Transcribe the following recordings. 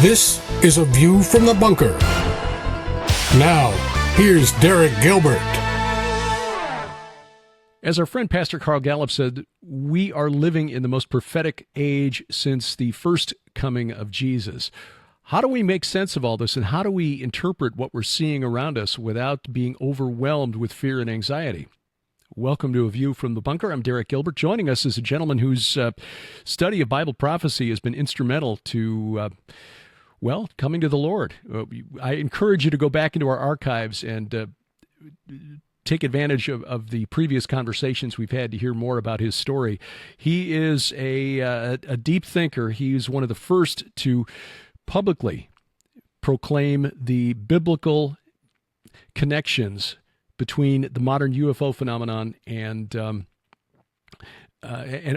This is A View from the Bunker. Now, here's Derek Gilbert. As our friend Pastor Carl Gallup said, we are living in the most prophetic age since the first coming of Jesus. How do we make sense of all this, and how do we interpret what we're seeing around us without being overwhelmed with fear and anxiety? Welcome to A View from the Bunker. I'm Derek Gilbert. Joining us is a gentleman whose study of Bible prophecy has been instrumental to coming to the Lord. I encourage you to go back into our archives and take advantage of the previous conversations we've had to hear more about his story. He is a deep thinker. He's one of the first to publicly proclaim the biblical connections between the modern UFO phenomenon and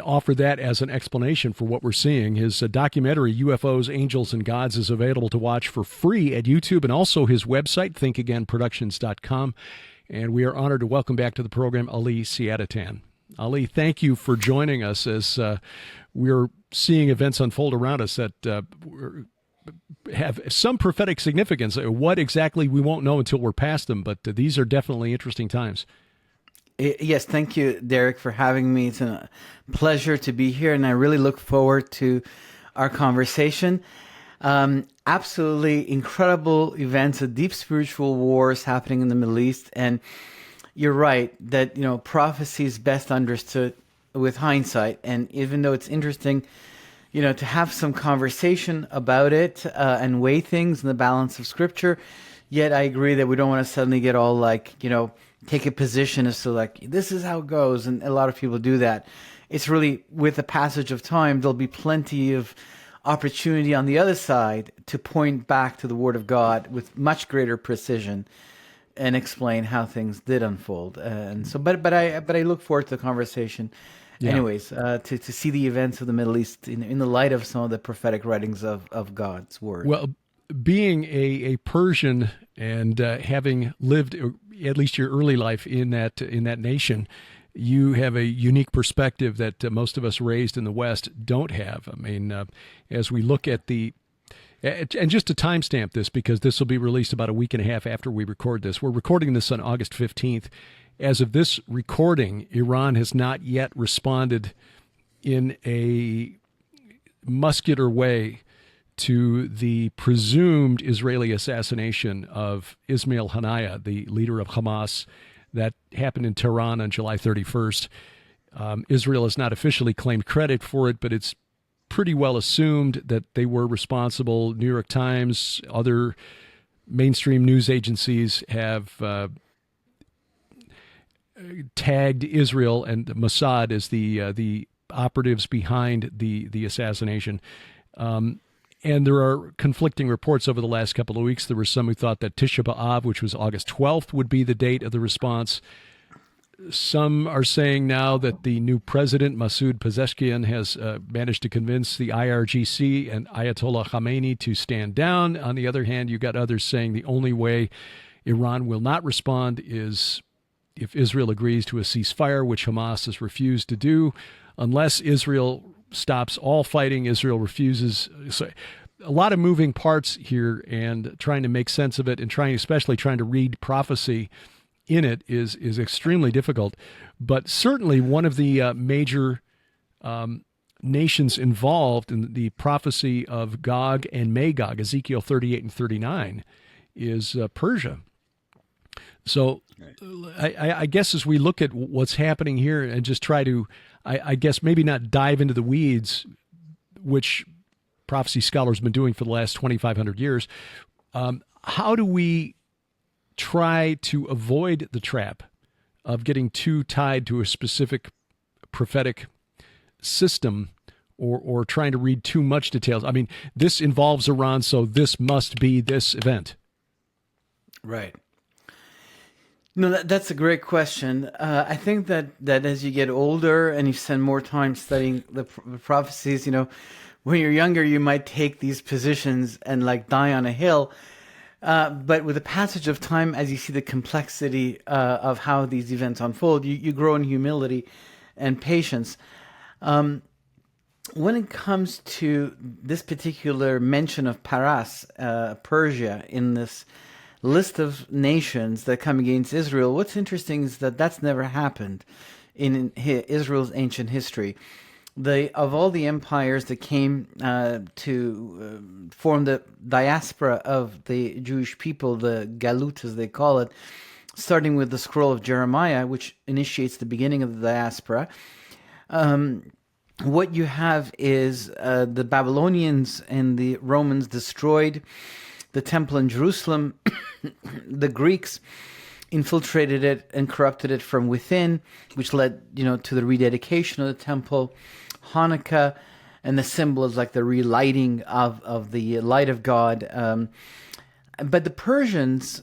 offer that as an explanation for what we're seeing. His documentary, UFOs, Angels, and Gods, is available to watch for free at YouTube, and also his website, thinkagainproductions.com. And we are honored to welcome back to the program Ali Siadatan. Ali, thank you for joining us as we're seeing events unfold around us that have some prophetic significance. What exactly, we won't know until we're past them, but these are definitely interesting times. Yes, thank you, Derek, for having me. It's a pleasure to be here, and I really look forward to our conversation. Absolutely incredible events, a deep spiritual wars happening in the Middle East, and you're right that prophecy is best understood with hindsight. And even though it's interesting, to have some conversation about it and weigh things in the balance of Scripture, yet I agree that we don't want to suddenly get all take a position as to this is how it goes, and a lot of people do that. It's really, with the passage of time, there'll be plenty of opportunity on the other side to point back to the Word of God with much greater precision and explain how things did unfold. And so, but I look forward to the conversation. Yeah. Anyways, to see the events of the Middle East in the light of some of the prophetic writings of God's Word. Well, being a Persian and having lived at least your early life in that nation, you have a unique perspective that most of us raised in the West don't have. I mean, as we look at and just to timestamp this, because this will be released about a week and a half after we record this. We're recording this on August 15th. As of this recording, Iran has not yet responded in a muscular way to the presumed Israeli assassination of Ismail Haniyeh, the leader of Hamas, that happened in Tehran on July 31st. Israel has not officially claimed credit for it, but it's pretty well assumed that they were responsible. New York Times, other mainstream news agencies have tagged Israel and Mossad as the operatives behind the assassination. And there are conflicting reports over the last couple of weeks. There were some who thought that Tisha B'Av, which was August 12th, would be the date of the response. Some are saying now that the new president, Masoud Pezeshkian, has managed to convince the IRGC and Ayatollah Khamenei to stand down. On the other hand, you got others saying the only way Iran will not respond is if Israel agrees to a ceasefire, which Hamas has refused to do. Unless Israel stops all fighting, Israel refuses. So a lot of moving parts here, and trying to make sense of it, and especially trying to read prophecy in it is extremely difficult. But certainly one of the major nations involved in the prophecy of Gog and Magog, Ezekiel 38 and 39, is Persia. So I guess as we look at what's happening here and just try to, I guess maybe not dive into the weeds, which prophecy scholars have been doing for the last 2,500 years, how do we try to avoid the trap of getting too tied to a specific prophetic system or trying to read too much details? I mean, this involves Iran, so this must be this event. Right. No, that's a great question. I think that as you get older and you spend more time studying the prophecies, when you're younger, you might take these positions and die on a hill. But with the passage of time, as you see the complexity of how these events unfold, you grow in humility and patience. when it comes to this particular mention of Paras, Persia, in this list of nations that come against Israel, what's interesting is that that's never happened in Israel's ancient history. Of all the empires that came to form the diaspora of the Jewish people, the Galut as they call it, starting with the scroll of Jeremiah, which initiates the beginning of the diaspora, what you have is the Babylonians and the Romans destroyed the temple in Jerusalem. The Greeks infiltrated it and corrupted it from within, which led, to the rededication of the temple. Hanukkah and the symbol is like the relighting of the light of God. But the Persians,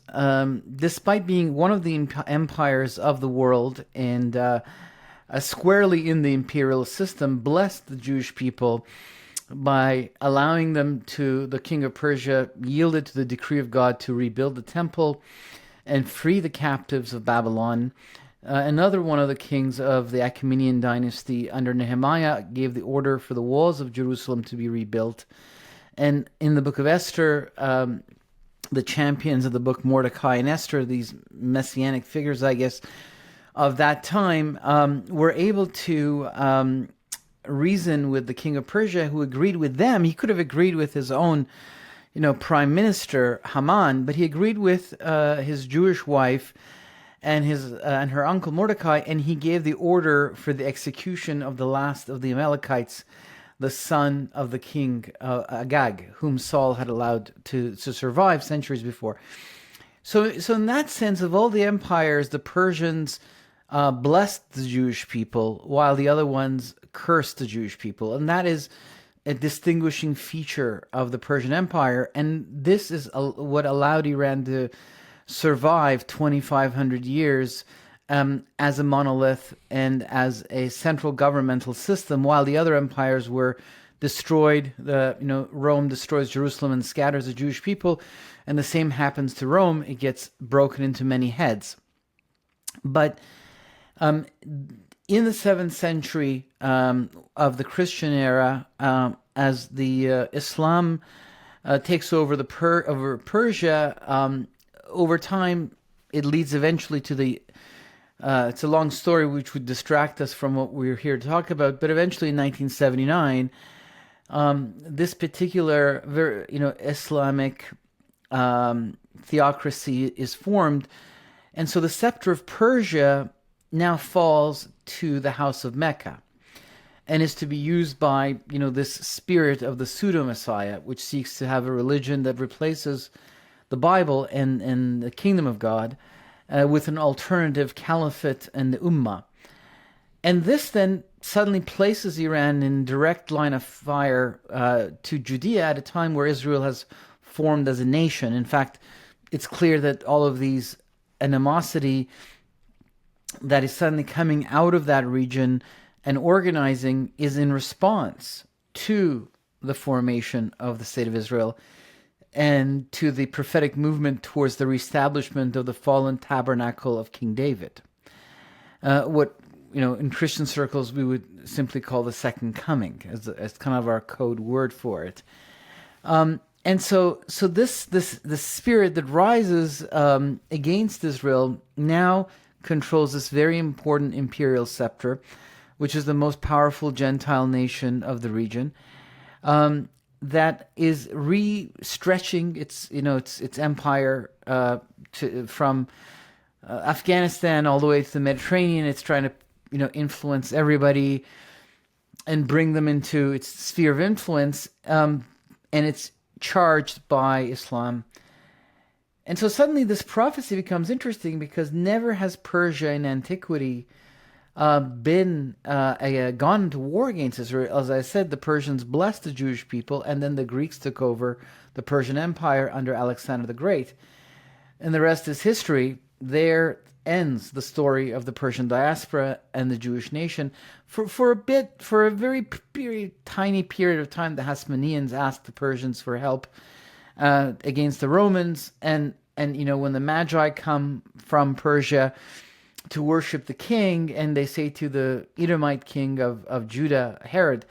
despite being one of the empires of the world and squarely in the imperial system, blessed the Jewish people by allowing them the king of Persia yielded to the decree of God to rebuild the temple and free the captives of Babylon. Another one of the kings of the Achaemenid dynasty under Nehemiah gave the order for the walls of Jerusalem to be rebuilt. And in the book of Esther, the champions of the book, Mordecai and Esther, these messianic figures, I guess, of that time, were able to reason with the king of Persia, who agreed with them. He could have agreed with his own, prime minister Haman, but he agreed with his Jewish wife and her uncle Mordecai, and he gave the order for the execution of the last of the Amalekites, the son of the king Agag, whom Saul had allowed to survive centuries before. So in that sense, of all the empires, the Persians blessed the Jewish people, while the other ones cursed the Jewish people. And that is a distinguishing feature of the Persian Empire. And this is what allowed Iran to survive 2,500 years as a monolith and as a central governmental system, while the other empires were destroyed. Rome destroys Jerusalem and scatters the Jewish people, and the same happens to Rome. It gets broken into many heads. But in the 7th century of the Christian era, as the Islam takes over over Persia, over time it leads eventually to the it's a long story which would distract us from what we're here to talk about, but eventually in 1979 this particular Islamic theocracy is formed, and so the scepter of Persia now falls to the House of Mecca and is to be used by this spirit of the pseudo-Messiah, which seeks to have a religion that replaces the Bible and the kingdom of God with an alternative caliphate and the Ummah. And this then suddenly places Iran in direct line of fire to Judea at a time where Israel has formed as a nation. In fact, it's clear that all of these animosity that is suddenly coming out of that region and organizing is in response to the formation of the State of Israel and to the prophetic movement towards the reestablishment of the fallen tabernacle of King David. What in Christian circles we would simply call the second coming, as kind of our code word for it. And so this spirit that rises against Israel now controls this very important imperial scepter, which is the most powerful Gentile nation of the region, that is re-stretching its empire from Afghanistan all the way to the Mediterranean. It's trying to influence everybody and bring them into its sphere of influence, and it's charged by Islam. And so suddenly this prophecy becomes interesting, because never has Persia in antiquity been gone to war against Israel. As I said, the Persians blessed the Jewish people, and then the Greeks took over the Persian Empire under Alexander the Great. And the rest is history. There ends the story of the Persian diaspora and the Jewish nation. For a very tiny period of time, the Hasmoneans asked the Persians for help against the Romans, and when the Magi come from Persia to worship the king, and they say to the Edomite king of Judah, Herod,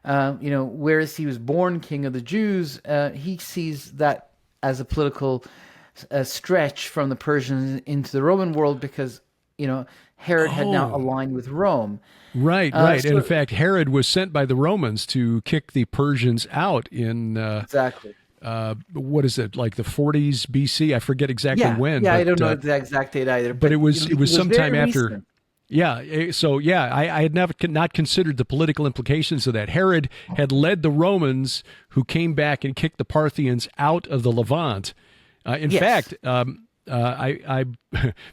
Whereas he was born king of the Jews, he sees that as a political stretch from the Persians into the Roman world because, Herod had now Oh, aligned with Rome. right, right. And in So fact, Herod was sent by the Romans to kick the Persians out in exactly. what is it, like the 40s BC? I forget exactly Yeah, when, yeah. I don't know the exact date either, but but it it was was sometime very after. recent. Yeah. So yeah, I had never not considered the political implications of that. Herod had led the Romans, who came back and kicked the Parthians out of the Levant. In Yes. fact, I've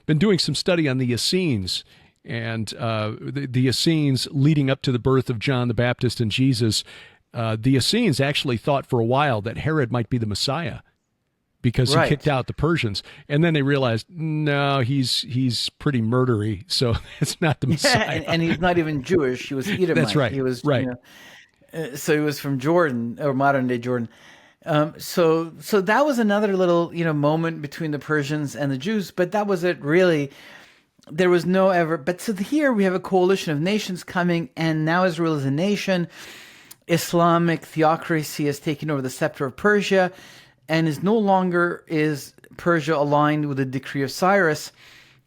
been doing some study on the Essenes and the Essenes leading up to the birth of John the Baptist and Jesus. The Essenes actually thought for a while that Herod might be the Messiah because he kicked Right. out the Persians, and then they realized no, he's pretty murdery, so it's not the Yeah, Messiah. and he's not even Jewish. He was That's Edomite. right, He was, right. so he was from Jordan or modern day Jordan. So that was another little, moment between the Persians and the Jews, but that was it really. There was no ever, but so here we have a coalition of nations coming, and now Israel is a nation. Islamic theocracy has taken over the scepter of Persia, and is no longer is Persia aligned with the decree of Cyrus,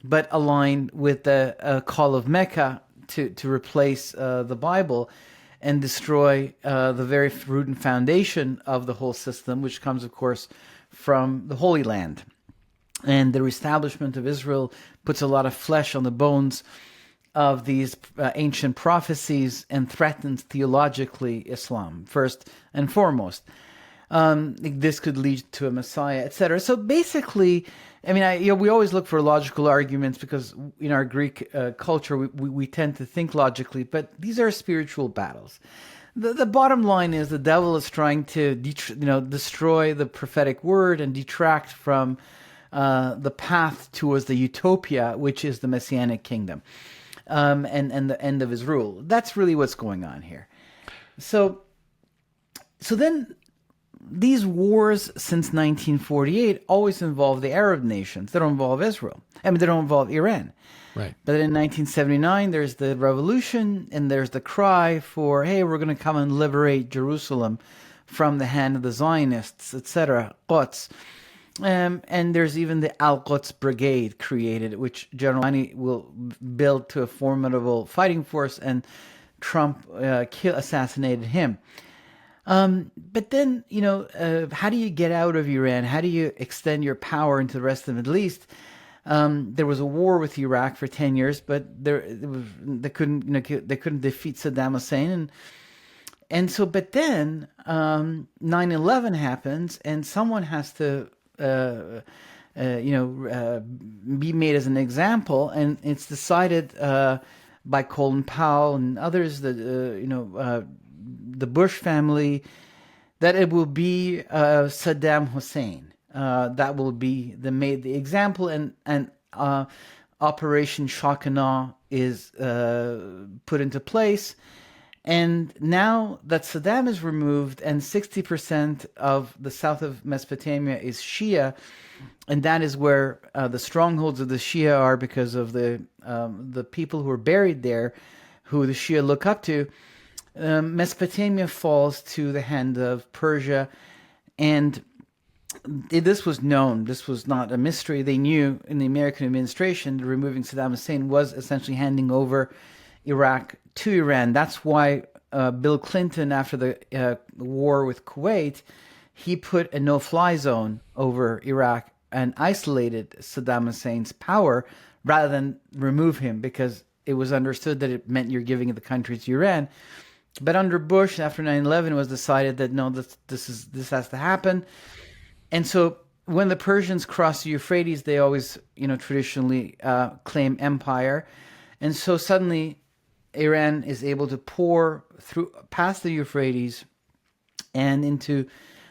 but aligned with the call of Mecca to replace the Bible and destroy the very root and foundation of the whole system, which comes, of course, from the Holy Land. And the reestablishment of Israel puts a lot of flesh on the bones of these ancient prophecies and threatens theologically Islam, first and foremost. This could lead to a Messiah, etc. So basically, I mean, we always look for logical arguments because in our Greek culture, we tend to think logically, but these are spiritual battles. The bottom line is the devil is trying to destroy the prophetic word and detract from the path towards the utopia, which is the Messianic kingdom, and the end of his rule. That's really what's going on here. So then these wars since 1948 always involve the Arab nations. They don't involve Israel. I mean, they don't involve Iran. Right. But in 1979, there's the revolution, and there's the cry for, hey, we're going to come and liberate Jerusalem from the hand of the Zionists, etc., Quds. And there's even the Al-Quds Brigade created, which General Ani will build to a formidable fighting force, and Trump assassinated him. But then, how do you get out of Iran? How do you extend your power into the rest of the Middle East? There was a war with Iraq for 10 years, but they couldn't defeat Saddam Hussein, but then 9/11 happens, and someone has to be made as an example, and it's decided by Colin Powell and others that the Bush family that it will be Saddam Hussein that will be the example, and Operation Shock and Awe is put into place. And now that Saddam is removed and 60% of the south of Mesopotamia is Shia, and that is where the strongholds of the Shia are because of the people who are buried there, who the Shia look up to, Mesopotamia falls to the hand of Persia. And this was known. This was not a mystery. They knew in the American administration that removing Saddam Hussein was essentially handing over Iraq to Iran. That's why Bill Clinton, after the war with Kuwait, he put a no-fly zone over Iraq and isolated Saddam Hussein's power rather than remove him, because it was understood that it meant you're giving the country to Iran. But under Bush, after 9/11, it was decided that no, this has to happen. And so when the Persians cross the Euphrates, they always, traditionally claim empire. And so suddenly Iran is able to pour through past the Euphrates and into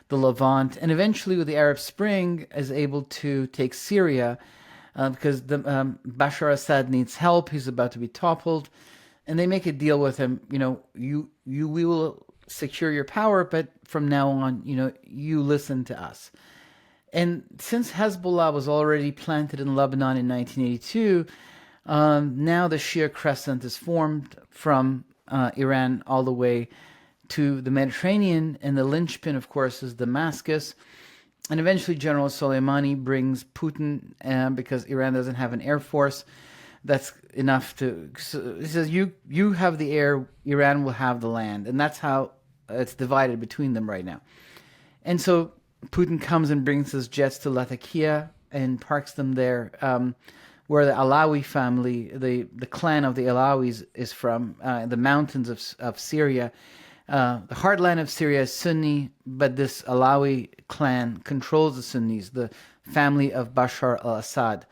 the Levant, and eventually with the Arab Spring is able to take Syria because Bashar Assad needs help. He's about to be toppled, and they make a deal with him. We will secure your power, but from now on, you listen to us. And since Hezbollah was already planted in Lebanon in 1982, now the Shia Crescent is formed from Iran all the way to the Mediterranean, and the linchpin, of course, is Damascus. And eventually General Soleimani brings Putin, because Iran doesn't have an air force that's enough to... So he says, you have the air, Iran will have the land. And that's how it's divided between them right now. And so Putin comes and brings his jets to Latakia and parks them there, where the Alawi family, the clan of the Alawis is from, the mountains of Syria. The heartland of Syria is Sunni, but this Alawi clan controls the Sunnis, the family of Bashar al-Assad.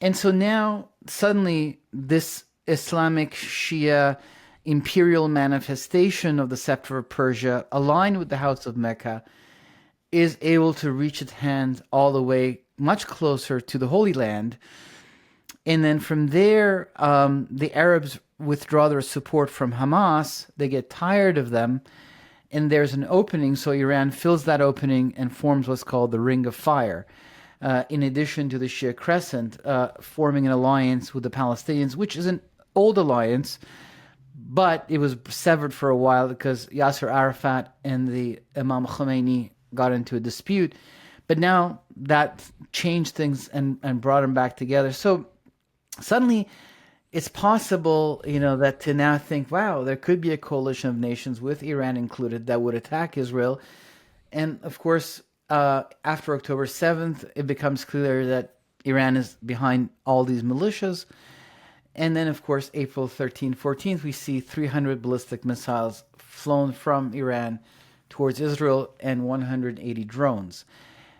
And so now, suddenly, this Islamic Shia imperial manifestation of the scepter of Persia, aligned with the House of Mecca, is able to reach its hand all the way much closer to the Holy Land. And then from there, the Arabs withdraw their support from Hamas. They get tired of them, and there's an opening. So Iran fills that opening and forms what's called the Ring of Fire. In addition to the Shia Crescent, forming an alliance with the Palestinians, which is an old alliance, but it was severed for a while because Yasser Arafat and the Imam Khomeini got into a dispute. But now that changed things and brought them back together. So suddenly it's possible, that to now think, wow, there could be a coalition of nations, with Iran included, that would attack Israel. And of course, after October 7th, it becomes clear that Iran is behind all these militias. And then, of course, April 13th, 14th, we see 300 ballistic missiles flown from Iran towards Israel and 180 drones,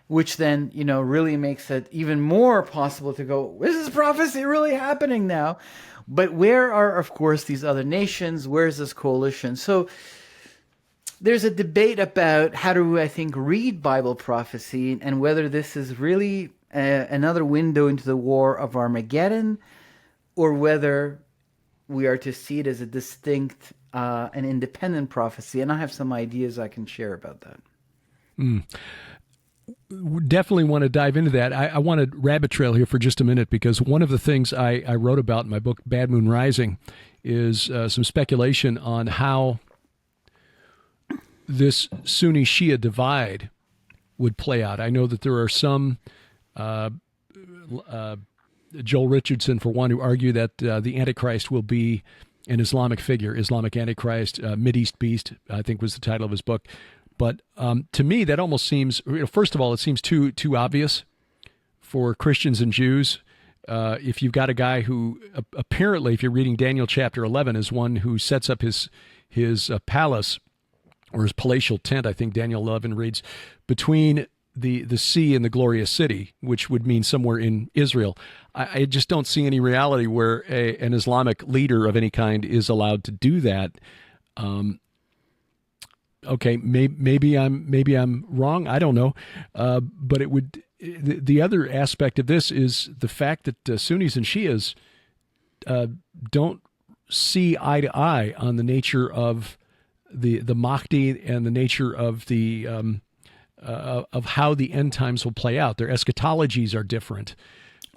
which then, really makes it even more possible to go, is this prophecy really happening now? But where are, of course, these other nations? Where is this coalition? So there's a debate about how to, I think, read Bible prophecy and whether this is really another window into the war of Armageddon, or whether we are to see it as a distinct and independent prophecy. And I have some ideas I can share about that. Definitely want to dive into that. I want to rabbit trail here for just a minute, because one of the things I wrote about in my book, Bad Moon Rising, is some speculation on how this Sunni-Shia divide would play out. I know that there are some, Joel Richardson, for one, who argue that the Antichrist will be an Islamic figure, Islamic Antichrist, Mideast Beast, I think was the title of his book. But to me, that almost seems, first of all, it seems too obvious for Christians and Jews. If you've got a guy who apparently, if you're reading Daniel chapter 11, is one who sets up his palace, or his palatial tent, I think Daniel 11 reads, between the sea and the glorious city, which would mean somewhere in Israel. I just don't see any reality where an Islamic leader of any kind is allowed to do that. Okay, maybe I'm wrong. I don't know, but it would. The other aspect of this is the fact that Sunnis and Shias don't see eye to eye on the nature of the Mahdi and the nature of the of how the end times will play out. Their eschatologies are different.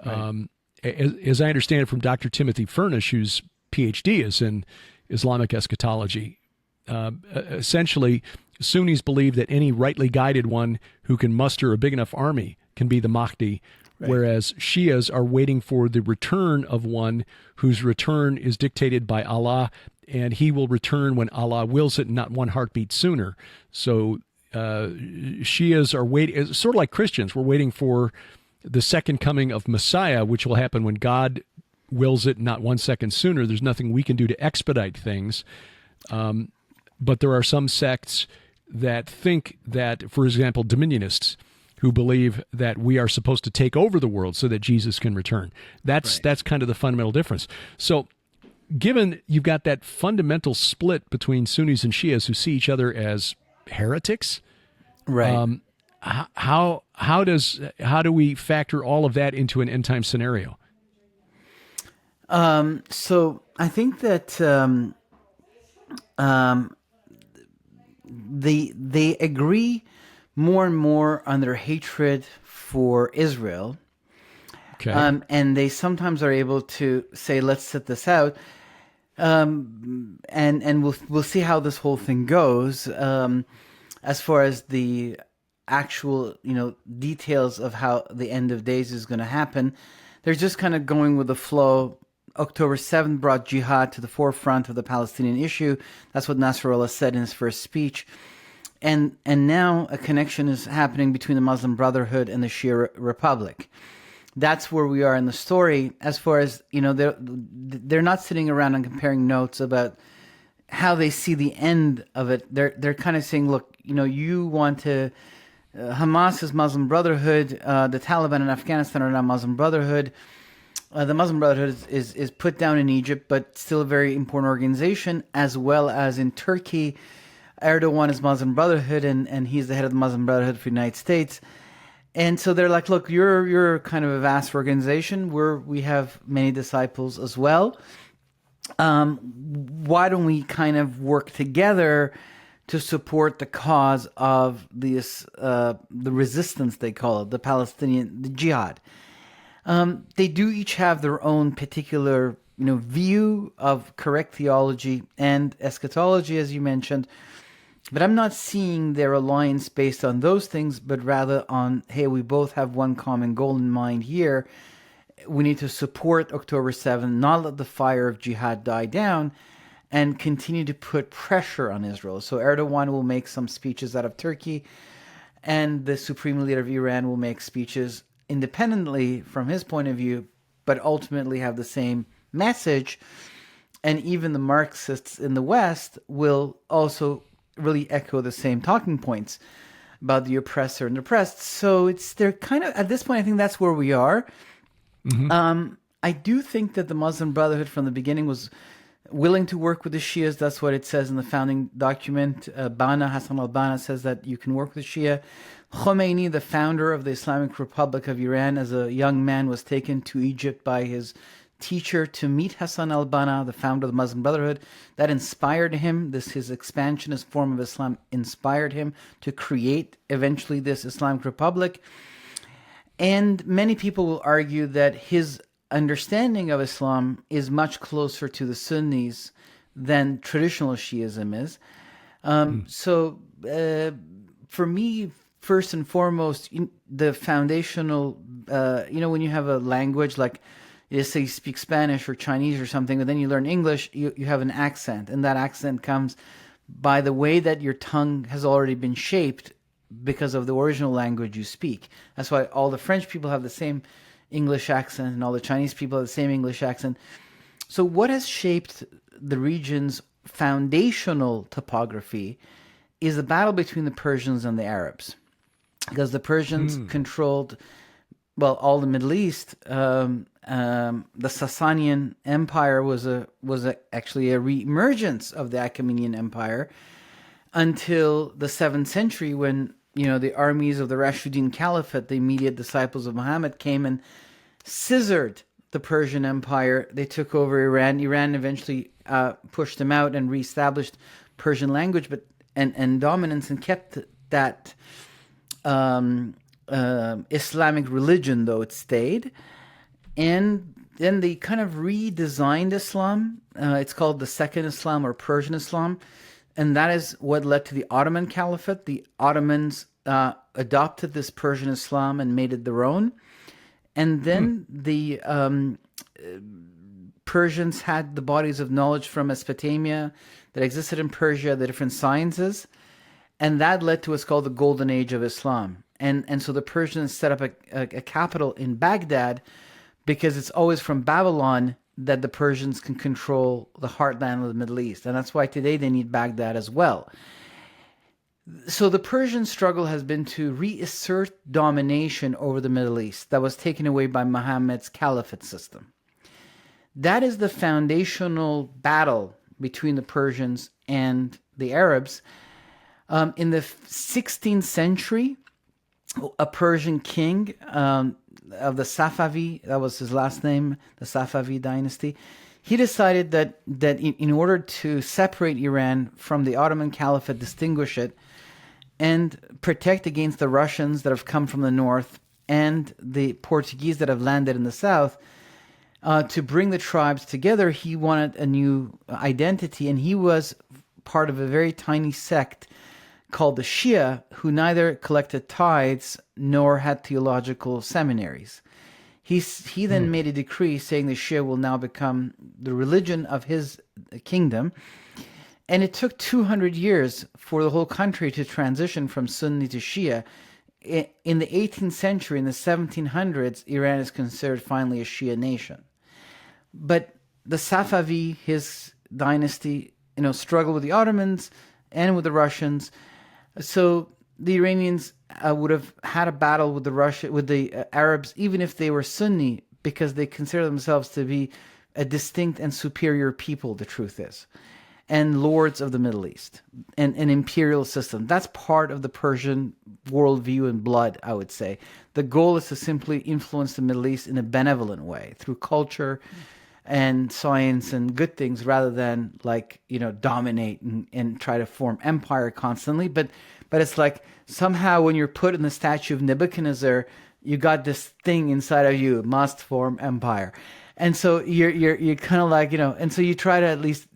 Right. As I understand it from Dr. Timothy Furnish, whose PhD is in Islamic eschatology, essentially, Sunnis believe that any rightly guided one who can muster a big enough army can be the Mahdi, right, whereas Shias are waiting for the return of one whose return is dictated by Allah, and he will return when Allah wills it, not one heartbeat sooner. So Shias are waiting, sort of like Christians, we're waiting for the second coming of Messiah, which will happen when God wills it, not 1 second sooner. There's nothing we can do to expedite things. But there are some sects that think that, for example, dominionists, who believe that we are supposed to take over the world so that Jesus can return. That's kind of the fundamental difference. So given you've got that fundamental split between Sunnis and Shias who see each other as heretics, right? How do we factor all of that into an end time scenario? So I think that they agree more and more on their hatred for Israel. Okay. And they sometimes are able to say, let's sit this out. And we'll see how this whole thing goes. As far as the actual details of how the end of days is going to happen, they're just kind of going with the flow. October 7th brought jihad to the forefront of the Palestinian issue. That's what Nasrallah said in his first speech. And now a connection is happening between the Muslim Brotherhood and the Shia Republic. That's where we are in the story. As far as, they're not sitting around and comparing notes about how they see the end of it. They're kind of saying, look, you want to, Hamas is Muslim Brotherhood, the Taliban in Afghanistan are not Muslim Brotherhood. The Muslim Brotherhood is put down in Egypt, but still a very important organization, as well as in Turkey. Erdogan is Muslim Brotherhood, and he's the head of the Muslim Brotherhood for the United States. And so they're like, look, you're kind of a vast organization. We have many disciples as well. Why don't we kind of work together to support the cause of this, the resistance, they call it, the jihad. They do each have their own particular, view of correct theology and eschatology, as you mentioned. But I'm not seeing their alliance based on those things, but rather on, hey, we both have one common goal in mind here. We need to support October 7th, not let the fire of jihad die down, and continue to put pressure on Israel. So Erdogan will make some speeches out of Turkey, and the supreme leader of Iran will make speeches independently from his point of view, but ultimately have the same message. And even the Marxists in the West will also really echo the same talking points about the oppressor and oppressed. So they're kind of, at this point, I think that's where we are. Mm-hmm. I do think that the Muslim Brotherhood from the beginning was willing to work with the Shias. That's what it says in the founding document. Hassan al-Banna says that you can work with the Shia. Khomeini, the founder of the Islamic Republic of Iran, as a young man was taken to Egypt by his teacher to meet Hassan al-Banna, the founder of the Muslim Brotherhood. That inspired him. His expansionist form of Islam inspired him to create eventually this Islamic Republic. And many people will argue that his understanding of Islam is much closer to the Sunnis than traditional Shiism is. So for me, first and foremost, the foundational, when you have a language like, let's say you speak Spanish or Chinese or something, and then you learn English, you have an accent. And that accent comes by the way that your tongue has already been shaped because of the original language you speak. That's why all the French people have the same English accent and all the Chinese people have the same English accent. So what has shaped the region's foundational topography is the battle between the Persians and the Arabs. Because the Persians controlled, all the Middle East. The Sasanian Empire was actually a re-emergence of the Achaemenid Empire until the 7th century, when the armies of the Rashidun Caliphate, the immediate disciples of Muhammad, came and scissored the Persian Empire. They took over Iran. Iran eventually pushed them out and reestablished Persian language, and dominance, and kept that Islamic religion, though it stayed. And then they kind of redesigned Islam. It's called the Second Islam or Persian Islam. And that is what led to the Ottoman Caliphate. The Ottomans adopted this Persian Islam and made it their own. And then the Persians had the bodies of knowledge from Mesopotamia that existed in Persia, the different sciences. And that led to what's called the Golden Age of Islam. And so the Persians set up a capital in Baghdad, because it's always from Babylon that the Persians can control the heartland of the Middle East. And that's why today they need Baghdad as well. So the Persian struggle has been to reassert domination over the Middle East that was taken away by Muhammad's caliphate system. That is the foundational battle between the Persians and the Arabs. In the 16th century, a Persian king of the Safavi, that was his last name, the Safavi dynasty, he decided that in order to separate Iran from the Ottoman Caliphate, distinguish it, and protect against the Russians that have come from the north and the Portuguese that have landed in the south, to bring the tribes together. He wanted a new identity, and he was part of a very tiny sect called the Shia, who neither collected tithes nor had theological seminaries. He then made a decree saying the Shia will now become the religion of his kingdom. And it took 200 years for the whole country to transition from Sunni to Shia. In the 18th century, in the 1700s, Iran is considered finally a Shia nation. But the Safavi, his dynasty, struggled with the Ottomans and with the Russians. So the Iranians would have had a battle with the Arabs, even if they were Sunni, because they consider themselves to be a distinct and superior people, the truth is, and lords of the Middle East, and an imperial system. That's part of the Persian worldview and blood, I would say. The goal is to simply influence the Middle East in a benevolent way through culture and science and good things, rather than dominate and try to form empire constantly. But it's like somehow when you're put in the statue of Nebuchadnezzar, you got this thing inside of you, must form empire. And so you're kind of like, and so you try to at least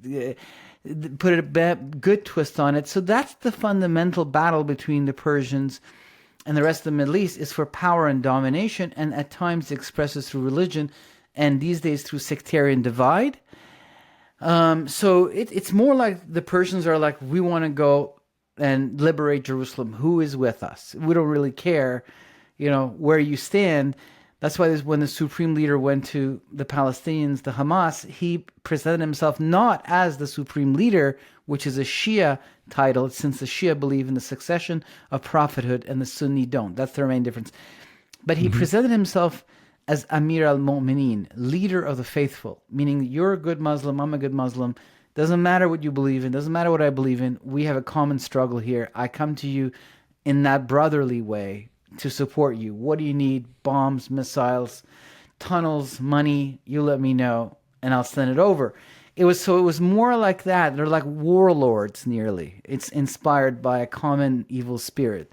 put a good twist on it. So that's the fundamental battle between the Persians and the rest of the Middle East, is for power and domination, and at times it expresses through religion, and these days through sectarian divide. So it's more like the Persians are like, we want to go and liberate Jerusalem. Who is with us? We don't really care, where you stand. That's why when the supreme leader went to the Palestinians, the Hamas, he presented himself not as the supreme leader, which is a Shia title, since the Shia believe in the succession of prophethood and the Sunni don't. That's their main difference. But he presented himself as Amir al-Mu'mineen, leader of the faithful, meaning you're a good Muslim, I'm a good Muslim. Doesn't matter what you believe in, doesn't matter what I believe in. We have a common struggle here. I come to you in that brotherly way to support you. What do you need? Bombs, missiles, tunnels, money. You let me know, and I'll send it over. It was more like that. They're like warlords, nearly. It's inspired by a common evil spirit.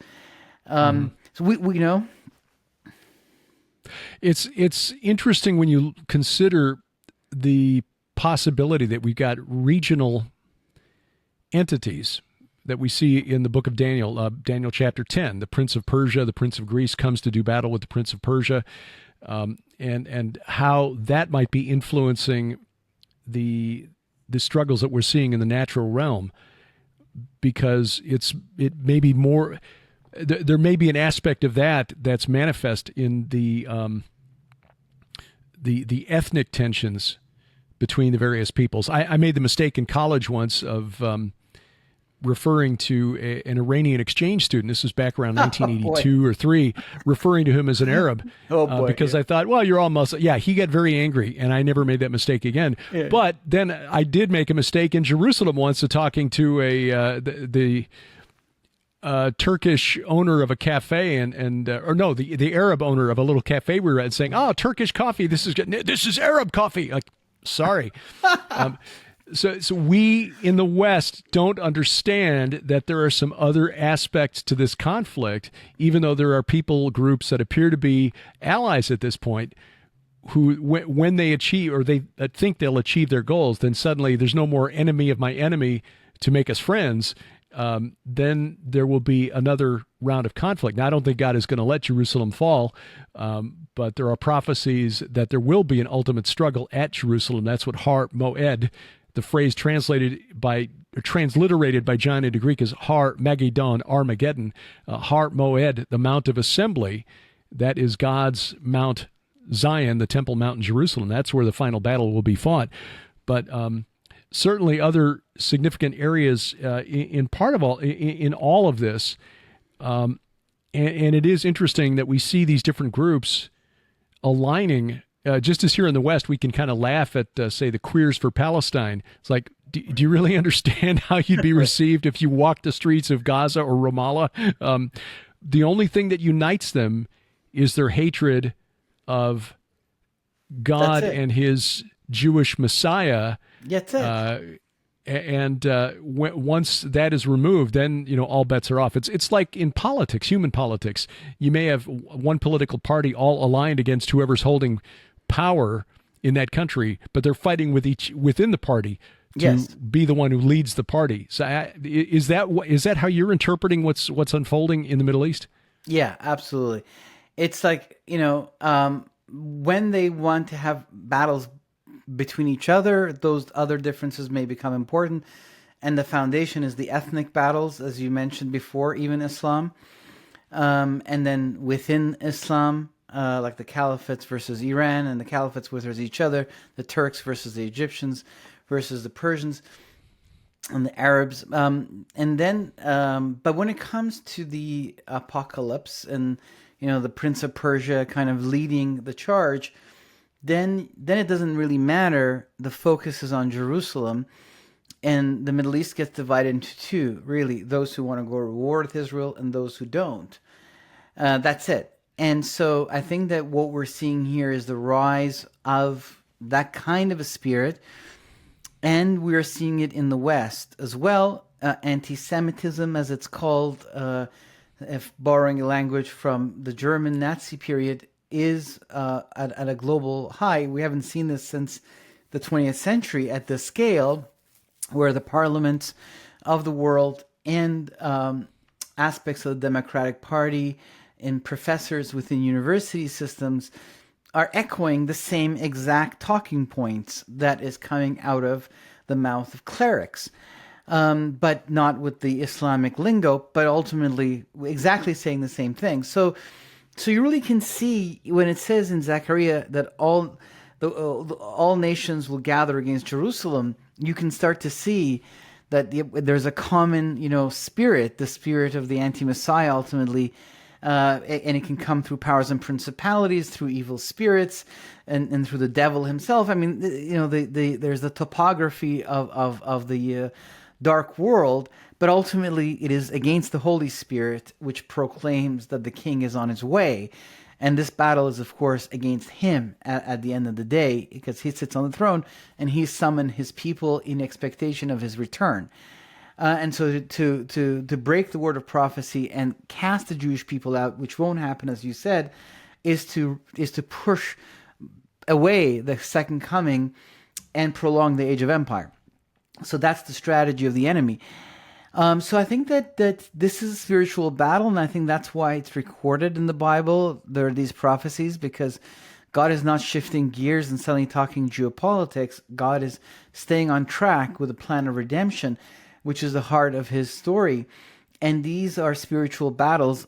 So we know. It's interesting when you consider the possibility that we've got regional entities that we see in the book of Daniel, Daniel chapter 10. The prince of Persia, the prince of Greece comes to do battle with the prince of Persia, and how that might be influencing the struggles that we're seeing in the natural realm, because it may be more. There may be an aspect of that's manifest in the ethnic tensions between the various peoples. I made the mistake in college once of referring to an Iranian exchange student. This was back around 1982 or 3, referring to him as an Arab. Because I thought, well, you're all Muslim. Yeah, he got very angry, and I never made that mistake again. Yeah. But then I did make a mistake in Jerusalem once of talking to the Turkish owner of a cafe, the Arab owner of a little cafe we were at, saying, "Oh, Turkish coffee. This is Arab coffee." Like, sorry. So we in the West don't understand that there are some other aspects to this conflict, even though there are people groups that appear to be allies at this point, who when they achieve, or they think they'll achieve their goals, then suddenly there's no more enemy of my enemy to make us friends. Then there will be another round of conflict. Now, I don't think God is going to let Jerusalem fall, but there are prophecies that there will be an ultimate struggle at Jerusalem. That's what Har Moed, the phrase transliterated by John into Greek, is Har Magedon, Armageddon. Har Moed, the Mount of Assembly, that is God's Mount Zion, the Temple Mount in Jerusalem. That's where the final battle will be fought. But certainly other significant areas in all of this. And it is interesting that we see these different groups aligning. Just as here in the West, we can kind of laugh at, say, the Queers for Palestine. It's like, do you really understand how you'd be received if you walked the streets of Gaza or Ramallah? The only thing that unites them is their hatred of God and his Jewish Messiah. That's it. Once that is removed, then all bets are off. It's like in politics, human politics. You may have one political party all aligned against whoever's holding power in that country, but they're fighting within the party to Yes. be the one who leads the party. So is that how you're interpreting what's unfolding in the Middle East? Yeah, absolutely. It's like, when they want to have battles between each other, those other differences may become important. And the foundation is the ethnic battles, as you mentioned before, even Islam. And then within Islam, like the caliphates versus Iran, and the caliphates versus each other, the Turks versus the Egyptians versus the Persians and the Arabs. But when it comes to the apocalypse and, the Prince of Persia kind of leading the charge, then it doesn't really matter. The focus is on Jerusalem, and the Middle East gets divided into two, really, those who want to go to war with Israel and those who don't. That's it. And so I think that what we're seeing here is the rise of that kind of a spirit, and we're seeing it in the West as well. Anti-Semitism, as it's called, if borrowing a language from the German Nazi period, is at a global high. We haven't seen this since the 20th century at this scale, where the parliaments of the world and aspects of the Democratic Party and professors within university systems are echoing the same exact talking points that is coming out of the mouth of clerics, but not with the Islamic lingo, but ultimately exactly saying the same thing. So you really can see when it says in Zechariah that all nations will gather against Jerusalem, you can start to see that there's a common, spirit, the spirit of the anti-Messiah ultimately, and it can come through powers and principalities, through evil spirits, and through the devil himself. I mean, there's the topography of the dark world, but ultimately it is against the Holy Spirit, which proclaims that the king is on his way. And this battle is, of course, against him at the end of the day, because he sits on the throne and he summoned his people in expectation of his return. And so to break the word of prophecy and cast the Jewish people out, which won't happen, as you said, is to push away the second coming and prolong the age of empire. So that's the strategy of the enemy. So I think that this is a spiritual battle, and I think that's why it's recorded in the Bible. There are these prophecies, because God is not shifting gears and suddenly talking geopolitics. God is staying on track with a plan of redemption, which is the heart of his story. And these are spiritual battles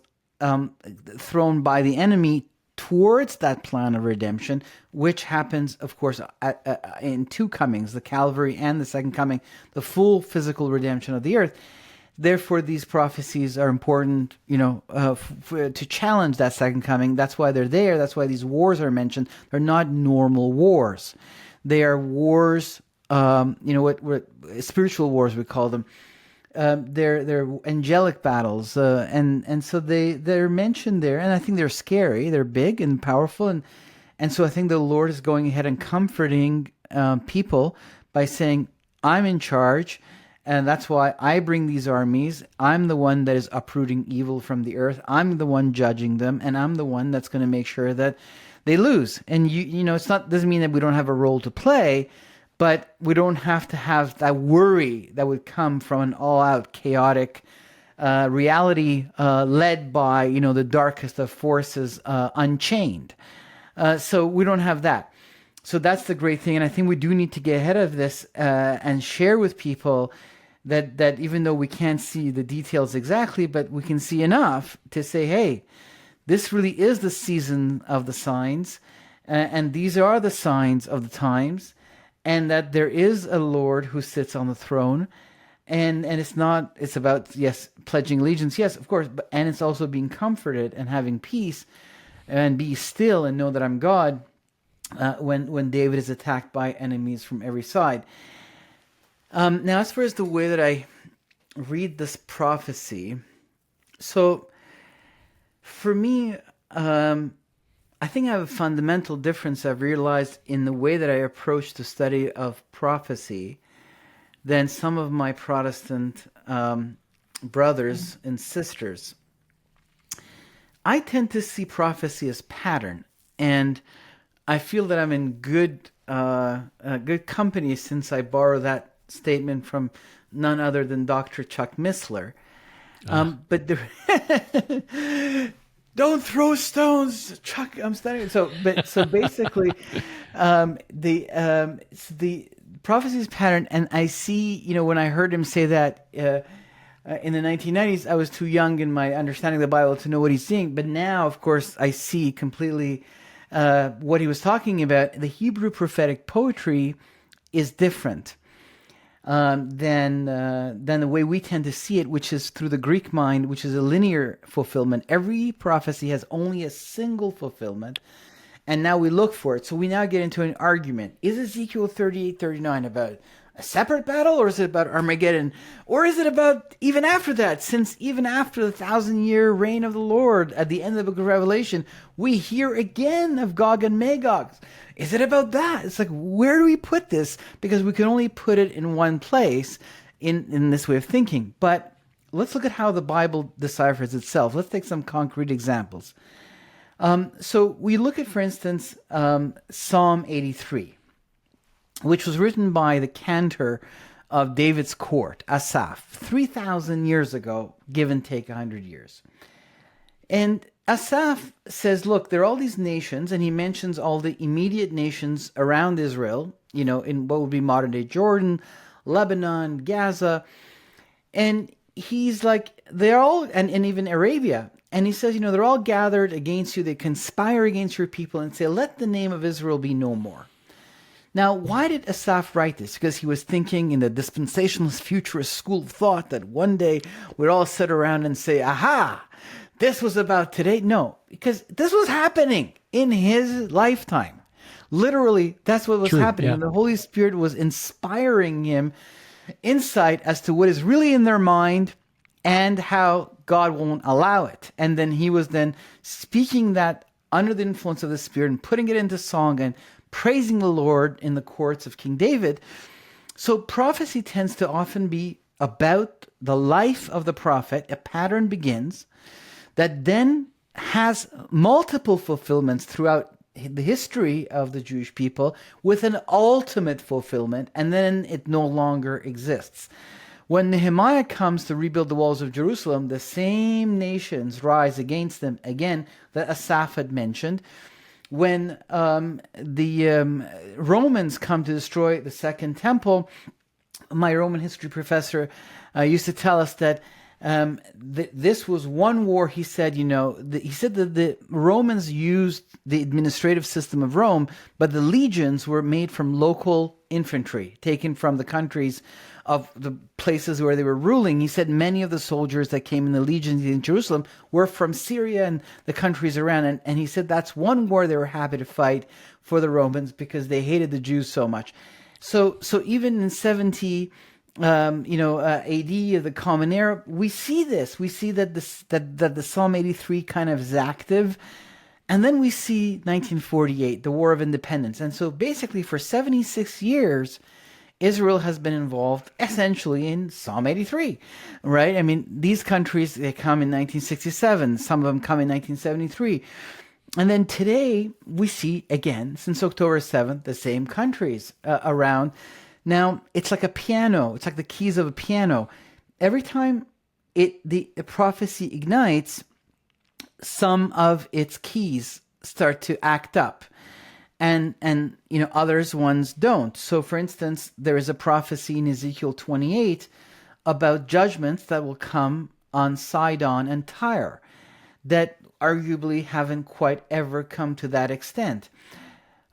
thrown by the enemy towards that plan of redemption, which happens, of course, in two comings, the Calvary and the second coming, the full physical redemption of the earth. Therefore, these prophecies are important, to challenge that second coming. That's why they're there. That's why these wars are mentioned. They're not normal wars. They are wars, what spiritual wars we call them. They're angelic battles, and so they're mentioned there, and I think they're scary. They're big and powerful, and so I think the Lord is going ahead and comforting people by saying, "I'm in charge, and that's why I bring these armies. I'm the one that is uprooting evil from the earth. I'm the one judging them, and I'm the one that's going to make sure that they lose." And doesn't mean that we don't have a role to play. But we don't have to have that worry that would come from an all-out chaotic reality led by, the darkest of forces, unchained. So we don't have that. So that's the great thing. And I think we do need to get ahead of this and share with people that even though we can't see the details exactly, but we can see enough to say, hey, this really is the season of the signs, and these are the signs of the times. And that there is a Lord who sits on the throne, and it's about, yes, pledging allegiance, yes, of course, and it's also being comforted and having peace, and be still and know that I'm God, when David is attacked by enemies from every side. Now, as far as the way that I read this prophecy, so for me, I think I have a fundamental difference I've realized in the way that I approach the study of prophecy than some of my Protestant brothers and sisters. I tend to see prophecy as pattern, and I feel that I'm in good good company since I borrow that statement from none other than Dr. Chuck Missler. But don't throw stones, Chuck. I'm standing. So basically, the prophecies pattern, and I see, when I heard him say that in the 1990s, I was too young in my understanding of the Bible to know what he's saying. But now, of course, I see completely what he was talking about. The Hebrew prophetic poetry is different than the way we tend to see it, which is through the Greek mind, which is a linear fulfillment. Every prophecy has only a single fulfillment, and now we look for it. So we now get into an argument. Is Ezekiel 38:39 about a separate battle, or is it about Armageddon? Or is it about even after that? Since even after the 1,000-year reign of the Lord, at the end of the book of Revelation, we hear again of Gog and Magog. Is it about that? It's like, where do we put this? Because we can only put it in one place in this way of thinking. But let's look at how the Bible deciphers itself. Let's take some concrete examples. So we look at, for instance, Psalm 83, which was written by the cantor of David's court, Asaph, 3,000 years ago, give and take 100 years. And Asaph says, look, there are all these nations, and he mentions all the immediate nations around Israel, in what would be modern-day Jordan, Lebanon, Gaza. And he's like, they're all, and even Arabia. And he says, they're all gathered against you. They conspire against your people and say, let the name of Israel be no more. Now, why did Asaph write this? Because he was thinking in the dispensationalist futurist school of thought that one day we'd all sit around and say, aha, this was about today. No, because this was happening in his lifetime. Literally, that's what was happening. Yeah. And the Holy Spirit was inspiring him insight as to what is really in their mind and how God won't allow it. And then he was then speaking that under the influence of the Spirit and putting it into song and praising the Lord in the courts of King David. So prophecy tends to often be about the life of the prophet. A pattern begins that then has multiple fulfillments throughout the history of the Jewish people with an ultimate fulfillment, and then it no longer exists. When Nehemiah comes to rebuild the walls of Jerusalem, the same nations rise against them again that Asaph had mentioned. When the Romans come to destroy the Second Temple, my Roman history professor used to tell us that this was one war. He said, he said that the Romans used the administrative system of Rome, but the legions were made from local infantry, taken from the countries of the places where they were ruling. He said many of the soldiers that came in the legions in Jerusalem were from Syria and the countries around. And he said that's one war they were happy to fight for the Romans because they hated the Jews so much. So even in 70, AD of the Common Era, we see this. We see that the Psalm 83 kind of is active. And then we see 1948, the War of Independence. And so basically for 76 years, Israel has been involved essentially in Psalm 83, right? I mean, these countries, they come in 1967. Some of them come in 1973. And then today, we see, again, since October 7th, the same countries around. Now, it's like a piano. It's like the keys of a piano. Every time the prophecy ignites, some of its keys start to act up. And others ones don't. So for instance, there is a prophecy in Ezekiel 28 about judgments that will come on Sidon and Tyre that arguably haven't quite ever come to that extent.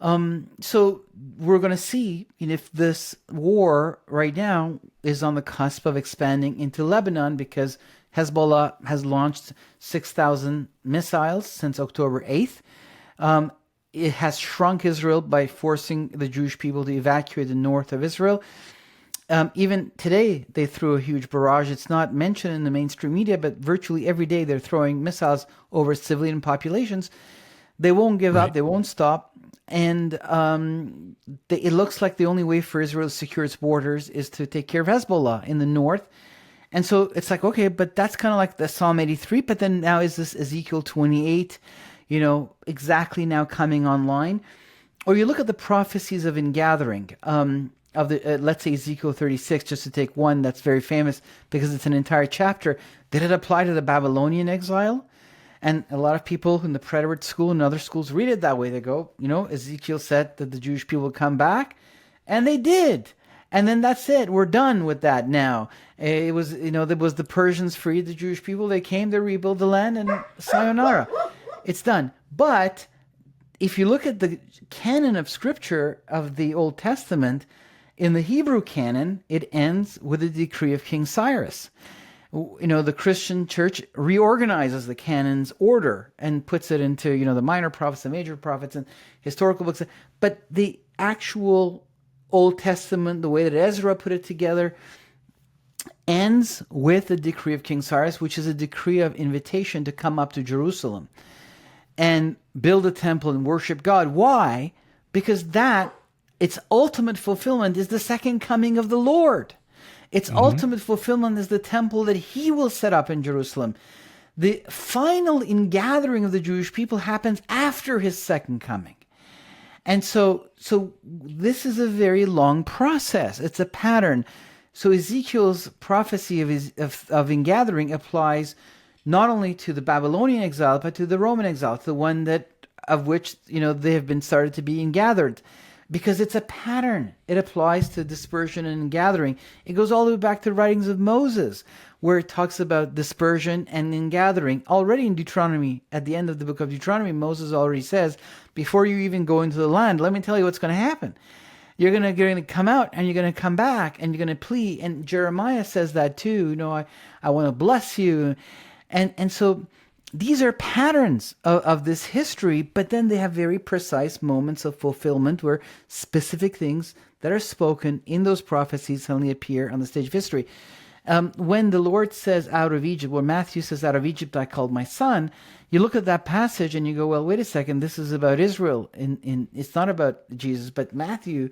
So we're going to see if this war right now is on the cusp of expanding into Lebanon, because Hezbollah has launched 6,000 missiles since October 8th. It has shrunk Israel by forcing the Jewish people to evacuate the north of Israel. Even today, they threw a huge barrage. It's not mentioned in the mainstream media, but virtually every day they're throwing missiles over civilian populations. They won't give up. They won't stop. And it looks like the only way for Israel to secure its borders is to take care of Hezbollah in the north. And so it's like, okay, but that's kind of like the Psalm 83. But then now is this Ezekiel 28, exactly now coming online. or you look at the prophecies of ingathering, of the let's say Ezekiel 36, just to take one that's very famous because it's an entire chapter. Did it apply to the Babylonian exile? And a lot of people in the Preterist school and other schools read it that way. They go, Ezekiel said that the Jewish people would come back, and they did. And then that's it. We're done with that now. It was, there was the Persians freed the Jewish people. They came, they rebuilt the land, and sayonara. It's done. But if you look at the canon of Scripture of the Old Testament, in the Hebrew canon, it ends with a decree of King Cyrus. The Christian church reorganizes the canon's order and puts it into, the minor prophets, the major prophets, and historical books. But the actual Old Testament, the way that Ezra put it together, ends with the decree of King Cyrus, which is a decree of invitation to come up to Jerusalem and build a temple and worship God. Why? Because its ultimate fulfillment is the second coming of the Lord. Its ultimate fulfillment is the temple that he will set up in Jerusalem. The final ingathering of the Jewish people happens after his second coming. And so this is a very long process. It's a pattern. So Ezekiel's prophecy of ingathering applies not only to the Babylonian exile, but to the Roman exile, to the one of which they have been started to be ingathered. Because it's a pattern. It applies to dispersion and gathering. It goes all the way back to the writings of Moses, where it talks about dispersion and ingathering. Already in Deuteronomy, at the end of the book of Deuteronomy, Moses already says, before you even go into the land, let me tell you what's going to happen. You're going to come out, and you're going to come back, and you're going to plead. And Jeremiah says that too. I want to bless you. And so these are patterns of this history, but then they have very precise moments of fulfillment where specific things that are spoken in those prophecies suddenly appear on the stage of history. When the Lord says out of Egypt, or Matthew says out of Egypt I called my son, you look at that passage and you go, well, wait a second, this is about Israel. It's not about Jesus, but Matthew,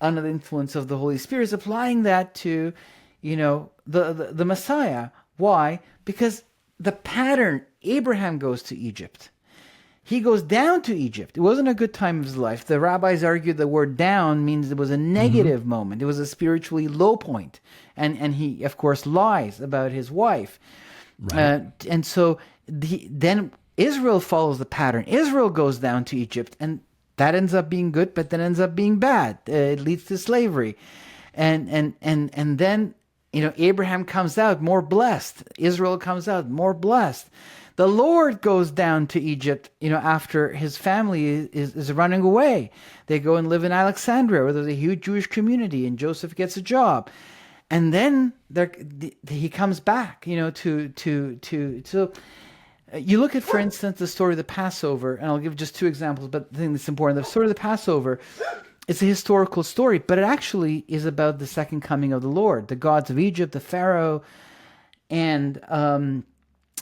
under the influence of the Holy Spirit, is applying that to, the Messiah. Why? Because the pattern, Abraham goes to Egypt. He goes down to Egypt. It wasn't a good time of his life. The rabbis argued the word down means it was a negative moment. It was a spiritually low point. And he, of course, lies about his wife. Right. And so then Israel follows the pattern. Israel goes down to Egypt, and that ends up being good, but then ends up being bad. It leads to slavery. And then Abraham comes out more blessed. Israel comes out more blessed. The Lord goes down to Egypt, after his family is running away. They go and live in Alexandria, where there's a huge Jewish community, and Joseph gets a job. And then he comes back, so you look at, for instance, the story of the Passover, and I'll give just two examples, but the thing that's important, the story of the Passover, it's a historical story, but it actually is about the second coming of the Lord, the gods of Egypt, the Pharaoh, and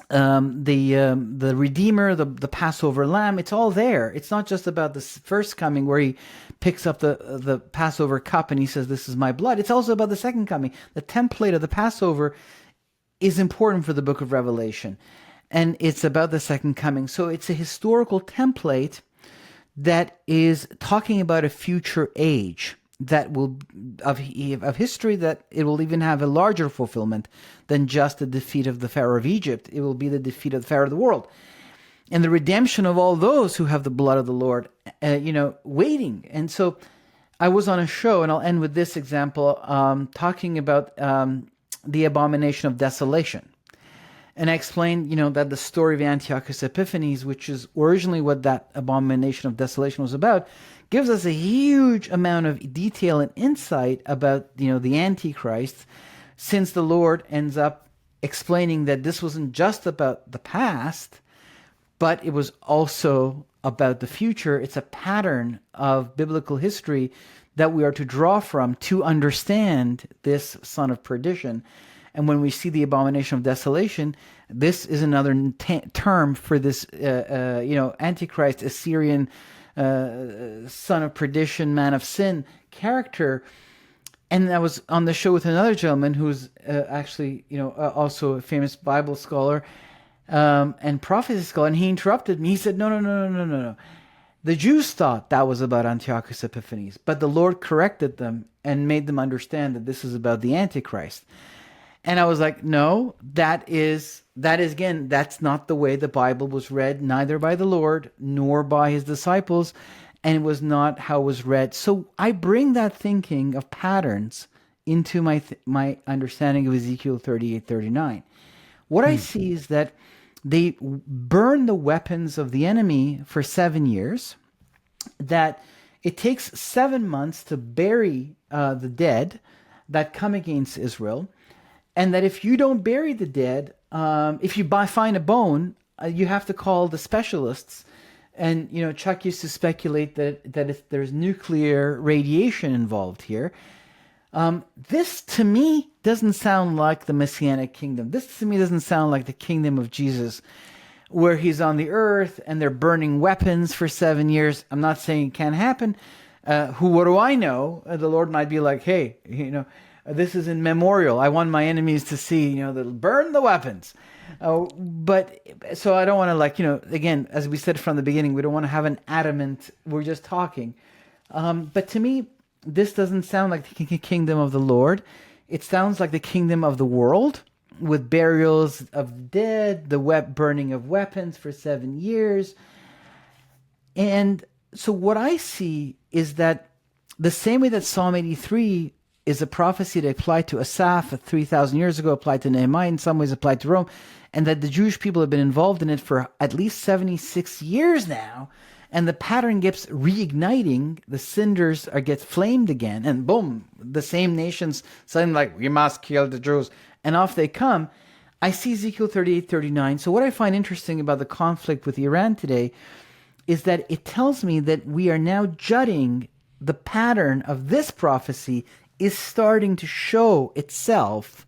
the Redeemer, the Passover lamb. It's all there. It's not just about the first coming where he picks up the Passover cup and he says, "This is my blood." It's also about the second coming. The template of the Passover is important for the book of Revelation, and it's about the second coming. So it's a historical template that is talking about a future age that will of history, that it will even have a larger fulfillment than just the defeat of the Pharaoh of Egypt. It will be the defeat of the Pharaoh of the world and the redemption of all those who have the blood of the Lord, waiting. And so I was on a show, and I'll end with this example, talking about the abomination of desolation. And I explained, that the story of Antiochus Epiphanes, which is originally what that abomination of desolation was about, gives us a huge amount of detail and insight about, the Antichrist, since the Lord ends up explaining that this wasn't just about the past, but it was also about the future. It's a pattern of biblical history that we are to draw from to understand this son of perdition. And when we see the abomination of desolation, this is another term for this, Antichrist, Assyrian, son of perdition, man of sin character. And I was on the show with another gentleman who's actually, also a famous Bible scholar and prophecy scholar. And he interrupted me. He said, no. The Jews thought that was about Antiochus Epiphanes, but the Lord corrected them and made them understand that this is about the Antichrist. And I was like, no, that is again, that's not the way the Bible was read, neither by the Lord nor by his disciples, and it was not how it was read. So I bring that thinking of patterns into my understanding of Ezekiel 38:39. What I see is that they burn the weapons of the enemy for 7 years, that it takes 7 months to bury the dead that come against Israel, and that if you don't bury the dead, if you find a bone, you have to call the specialists. And, Chuck used to speculate that there's nuclear radiation involved here. This, to me, doesn't sound like the Messianic kingdom. This, to me, doesn't sound like the kingdom of Jesus, where he's on the earth and they're burning weapons for 7 years. I'm not saying it can't happen. What do I know? The Lord might be like, hey, this is in memorial. I want my enemies to see, they'll burn the weapons. But so I don't want to again, as we said from the beginning, we don't want to have an adamant, we're just talking. But to me, this doesn't sound like the kingdom of the Lord. It sounds like the kingdom of the world, with burials of the dead, the burning of weapons for 7 years. And so what I see is that the same way that Psalm 83 is a prophecy that applied to Asaph 3,000 years ago, applied to Nehemiah, in some ways applied to Rome, and that the Jewish people have been involved in it for at least 76 years now, and the pattern gets reigniting, the cinders get flamed again, and boom, the same nations suddenly like, we must kill the Jews, and off they come. I see Ezekiel 38:39. So what I find interesting about the conflict with Iran today is that it tells me that we are now judging the pattern of this prophecy is starting to show itself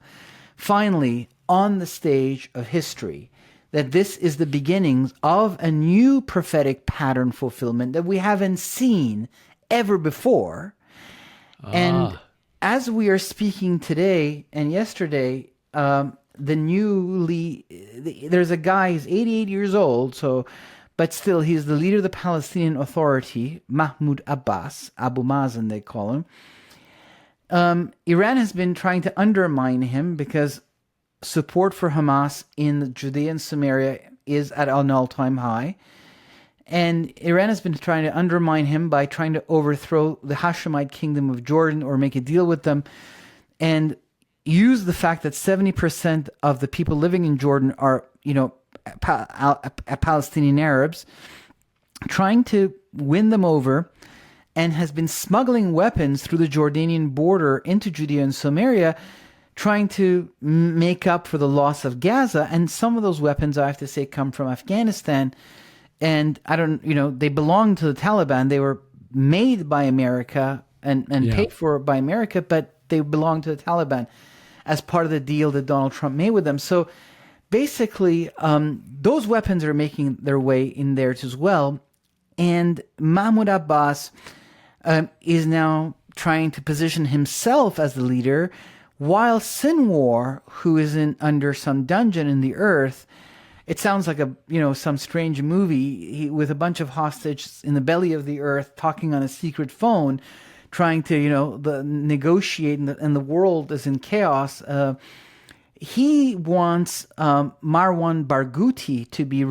finally on the stage of history, that this is the beginnings of a new prophetic pattern fulfillment that we haven't seen ever before. And as we are speaking today and yesterday, there's a guy, he's 88 years old, but still he's the leader of the Palestinian Authority, Mahmoud Abbas, Abu Mazen they call him. Iran has been trying to undermine him because support for Hamas in Judea and Samaria is at an all-time high. And Iran has been trying to undermine him by trying to overthrow the Hashemite kingdom of Jordan or make a deal with them, and use the fact that 70% of the people living in Jordan are, Palestinian Arabs, trying to win them over, and has been smuggling weapons through the Jordanian border into Judea and Samaria, trying to make up for the loss of Gaza. And some of those weapons, I have to say, come from Afghanistan. And they belong to the Taliban. They were made by America and paid for by America, but they belong to the Taliban as part of the deal that Donald Trump made with them. So basically, those weapons are making their way in there as well. And Mahmoud Abbas is now trying to position himself as the leader, while Sinwar, who is under some dungeon in the earth, it sounds like some strange movie, with a bunch of hostages in the belly of the earth, talking on a secret phone, trying to negotiate, and the world is in chaos. He wants Marwan Barghouti to be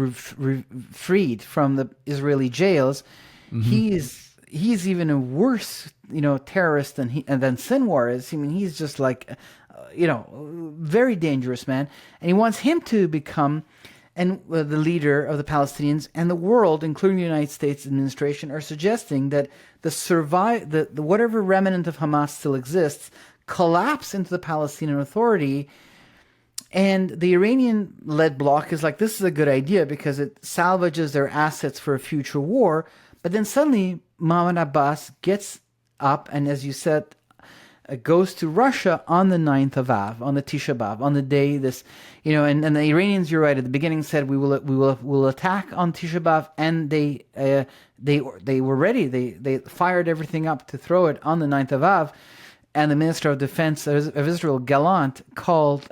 freed from the Israeli jails. Mm-hmm. He's even a worse terrorist than Sinwar is. I mean, he's just like very dangerous man, and he wants him to become the leader of the Palestinians. And the world, including the United States administration, are suggesting that the whatever remnant of Hamas still exists collapse into the Palestinian Authority. And the Iranian-led bloc is like, this is a good idea because it salvages their assets for a future war. But then suddenly Mahmoud Abbas gets up and, as you said, goes to Russia on the 9th of Av, on the Tisha B'Av, on the day this, and the Iranians, you're right, at the beginning said we will attack on Tisha B'Av, and they were ready. They fired everything up to throw it on the 9th of Av. And the Minister of Defense of Israel, Gallant, called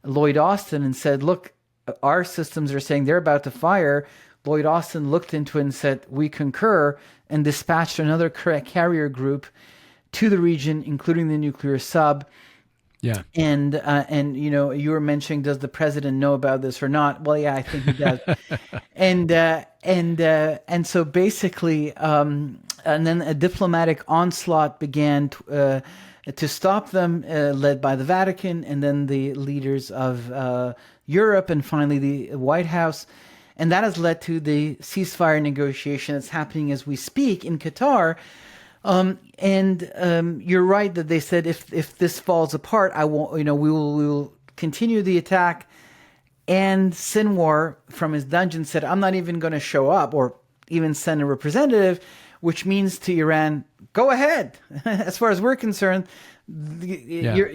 Lloyd Austin and said, look, our systems are saying they're about to fire Lloyd Austin looked into it and said, we concur, and dispatched another carrier group to the region, including the nuclear sub. Yeah. And you were mentioning, does the president know about this or not? Well, yeah, I think he does. and so basically, and then a diplomatic onslaught began to stop them, led by the Vatican, and then the leaders of Europe, and finally the White House. And that has led to the ceasefire negotiation that's happening as we speak in Qatar. You're right that they said if this falls apart, I won't. We will continue the attack. And Sinwar, from his dungeon, said, "I'm not even going to show up or even send a representative," which means to Iran, "Go ahead." As far as we're concerned, there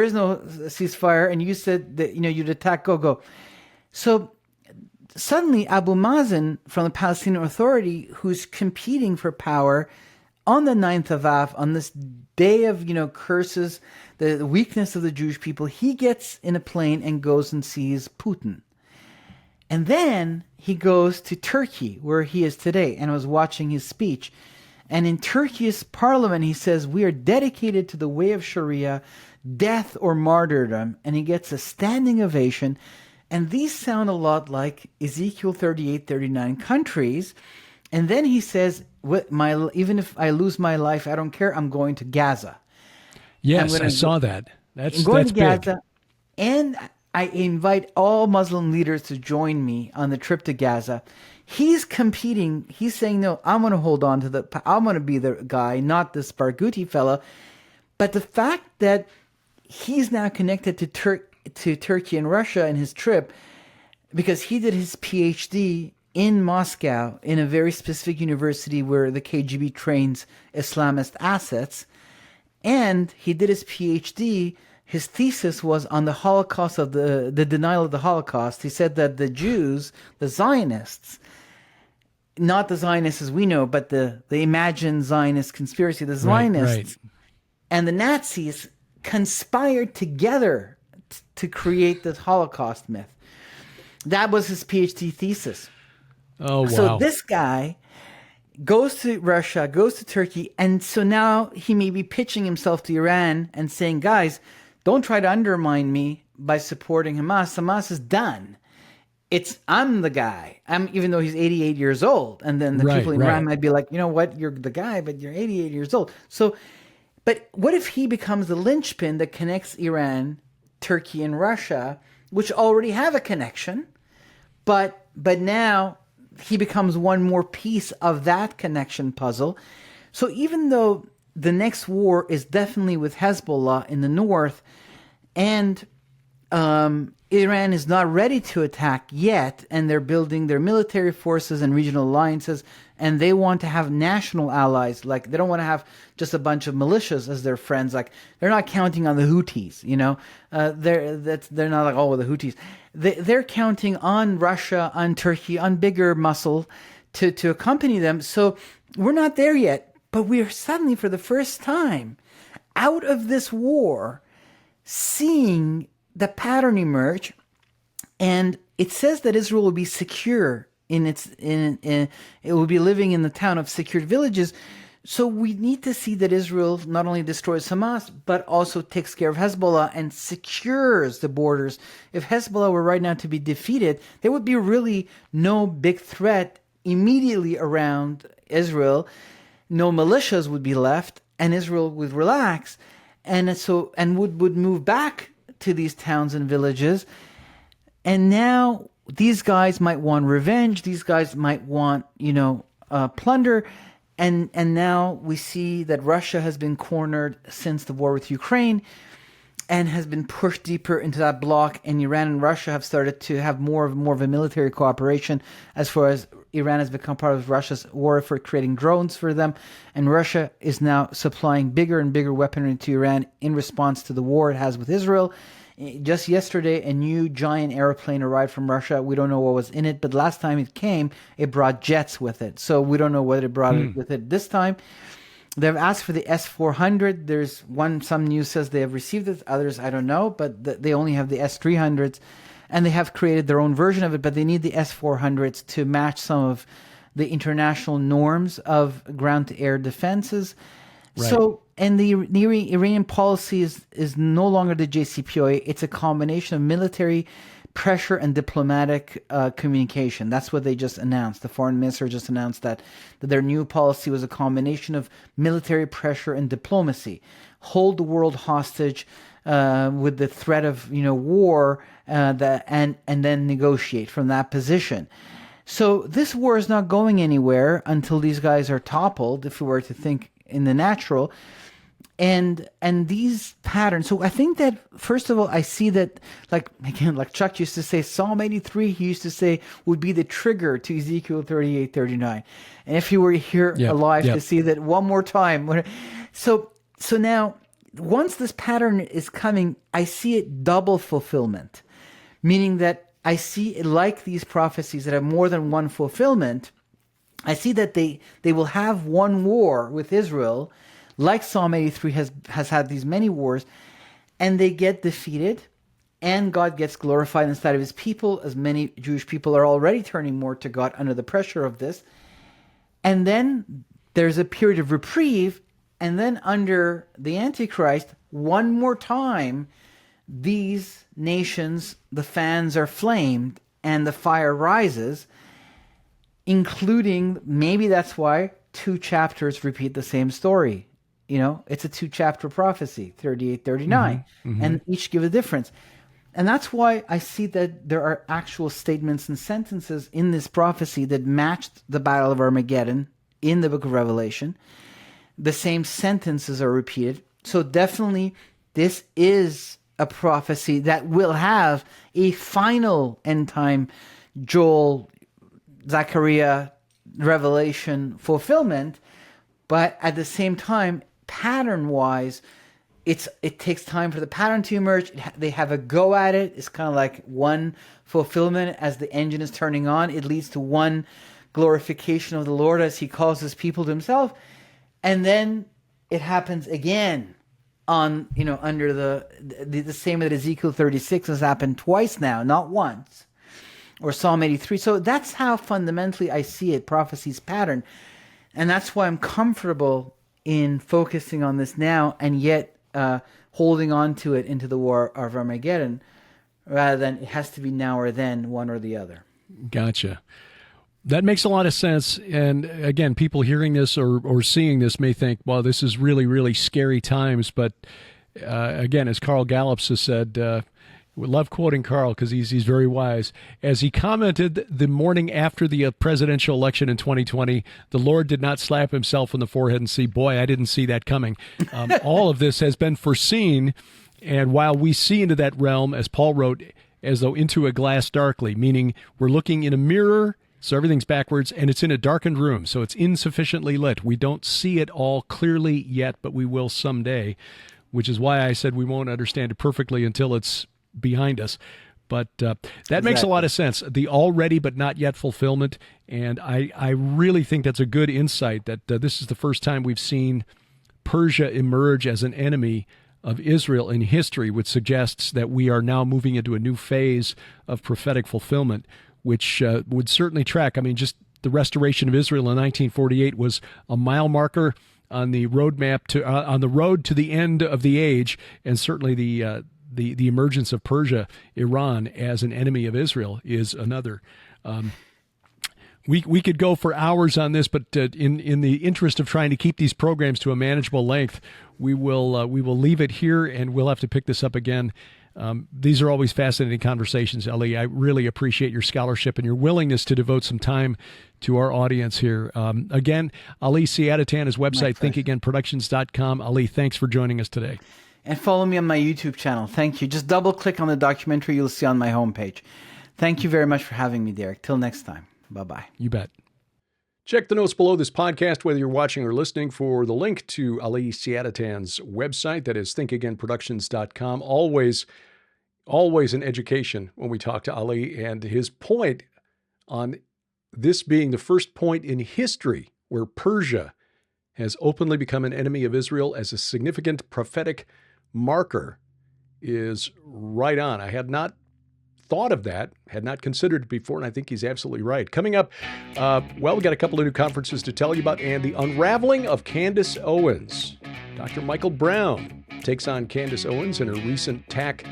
is no ceasefire, and you said that you'd attack. Go. So suddenly, Abu Mazen from the Palestinian Authority, who's competing for power, on the 9th of Av, on this day of, curses, the weakness of the Jewish people, he gets in a plane and goes and sees Putin. And then he goes to Turkey, where he is today, and was watching his speech. And in Turkey's parliament, he says, we are dedicated to the way of Sharia, death or martyrdom. And he gets a standing ovation. And these sound a lot like Ezekiel 38-39 countries. And then he says, even if I lose my life, I don't care. I'm going to Gaza. Yes, I saw that. That's to Gaza, big. And I invite all Muslim leaders to join me on the trip to Gaza. He's competing. He's saying, no, I'm going to hold on to I'm going to be the guy, not this Barghouti fellow. But the fact that he's now connected to Turkey and Russia in his trip, because he did his PhD in Moscow, in a very specific university where the KGB trains Islamist assets. And he did his PhD. His thesis was on the Holocaust of the denial of the Holocaust. He said that the Jews, the Zionists, not the Zionists as we know, but the imagined Zionist conspiracy, the Zionists and the Nazis conspired together to create this Holocaust myth. That was his PhD thesis. Oh, wow. So this guy goes to Russia, goes to Turkey, and so now he may be pitching himself to Iran and saying, guys, don't try to undermine me by supporting Hamas. Hamas is done. I'm the guy. Even though he's 88 years old. And then the people in Iran might be like, you know what, you're the guy, but you're 88 years old. So, but what if he becomes the linchpin that connects Iran, Turkey, and Russia, which already have a connection, but now he becomes one more piece of that connection puzzle. So even though the next war is definitely with Hezbollah in the north, and Iran is not ready to attack yet, and they're building their military forces and regional alliances, and they want to have national allies. Like, they don't want to have just a bunch of militias as their friends. Like, they're not counting on the Houthis, they're not like, oh, the Houthis. They're counting on Russia, on Turkey, on bigger muscle to accompany them. So we're not there yet, but we are suddenly, for the first time, out of this war, seeing the pattern emerge. And it says that Israel will be secure it will be living in the town of secured villages. So we need to see that Israel not only destroys Hamas, but also takes care of Hezbollah and secures the borders. If Hezbollah were right now to be defeated, there would be really no big threat immediately around Israel. No militias would be left, and Israel would relax, and would move back to these towns and villages. And now these guys might want revenge. These guys might want, plunder. And now we see that Russia has been cornered since the war with Ukraine and has been pushed deeper into that block. And Iran and Russia have started to have more of a military cooperation, as far as Iran has become part of Russia's war for creating drones for them. And Russia is now supplying bigger and bigger weaponry to Iran in response to the war it has with Israel. Just yesterday, a new giant airplane arrived from Russia. We don't know what was in it, but last time it came, it brought jets with it. So we don't know whether it brought it with it this time. They've asked for the S-400. Some news says they have received it. Others, I don't know, but they only have the S-300s. and they have created their own version of it, but they need the S-400s to match some of the international norms of ground-to-air defenses. Right. So, and the Iranian policy is no longer the JCPOA. It's a combination of military pressure and diplomatic communication. That's what they just announced. The foreign minister just announced that their new policy was a combination of military pressure and diplomacy. Hold the world hostage with the threat of war, and then negotiate from that position. So this war is not going anywhere until these guys are toppled, if we were to think in the natural. And these patterns. So I think that, first of all, I see that, like Chuck used to say, Psalm 83, he used to say, would be the trigger to Ezekiel 38, 39. And if you were here alive to see that one more time. So now, once this pattern is coming, I see it double fulfillment, meaning that I see it like these prophecies that have more than one fulfillment. I see that they will have one war with Israel, like Psalm 83 has had these many wars, and they get defeated, and God gets glorified inside of his people, as many Jewish people are already turning more to God under the pressure of this. And then there's a period of reprieve, and then under the Antichrist, one more time, these nations, the fans are flamed, and the fire rises, including, maybe that's why 2 chapters repeat the same story. It's a 2-chapter prophecy, 38, 39, and each give a difference. And that's why I see that there are actual statements and sentences in this prophecy that matched the Battle of Armageddon in the book of Revelation. The same sentences are repeated. So definitely this is a prophecy that will have a final end time Joel, Zechariah, Revelation fulfillment. But at the same time, pattern-wise, it takes time for the pattern to emerge. They have a go at it. It's kind of like one fulfillment as the engine is turning on. It leads to one glorification of the Lord as he calls his people to himself. And then it happens again on, under the same that Ezekiel 36 has happened twice now, not once, or Psalm 83. So that's how fundamentally I see it, prophecy's pattern. And that's why I'm comfortable in focusing on this now and yet holding on to it into the war of Armageddon, rather than it has to be now or then, one or the other. Gotcha. That makes a lot of sense. And again, people hearing this or seeing this may think, well, this is really, really scary times. But again, as Carl Gallups has said, we love quoting Carl because he's very wise. As he commented the morning after the presidential election in 2020, the Lord did not slap himself on the forehead and say, boy, I didn't see that coming. All of this has been foreseen. And while we see into that realm, as Paul wrote, as though into a glass darkly, meaning we're looking in a mirror, so everything's backwards, and it's in a darkened room, so it's insufficiently lit. We don't see it all clearly yet, but we will someday, which is why I said we won't understand it perfectly until it's behind us. But that makes a lot of sense. The already but not yet fulfillment. And I really think that's a good insight that this is the first time we've seen Persia emerge as an enemy of Israel in history, which suggests that we are now moving into a new phase of prophetic fulfillment, which would certainly track. I mean, just the restoration of Israel in 1948 was a mile marker on the roadmap to on the road to the end of the age, and certainly the emergence of Persia, Iran, as an enemy of Israel is another. We could go for hours on this, but in the interest of trying to keep these programs to a manageable length, we will leave it here, and we'll have to pick this up again. These are always fascinating conversations, Ali. I really appreciate your scholarship and your willingness to devote some time to our audience here. Again, Ali Siadatan, his website, thinkagainproductions.com. Ali, thanks for joining us today. And follow me on my YouTube channel. Thank you. Just double click on the documentary you'll see on my homepage. Thank you very much for having me, Derek. Till next time. Bye-bye. You bet. Check the notes below this podcast, whether you're watching or listening, for the link to Ali Siadatan's website. That is thinkagainproductions.com. Always an education when we talk to Ali, and his point on this being the first point in history where Persia has openly become an enemy of Israel as a significant prophetic marker is right on. I had not thought of that, had not considered it before, and I think he's absolutely right. Coming up, we got a couple of new conferences to tell you about, and the unraveling of Candace Owens. Dr. Michael Brown takes on Candace Owens in her recent tack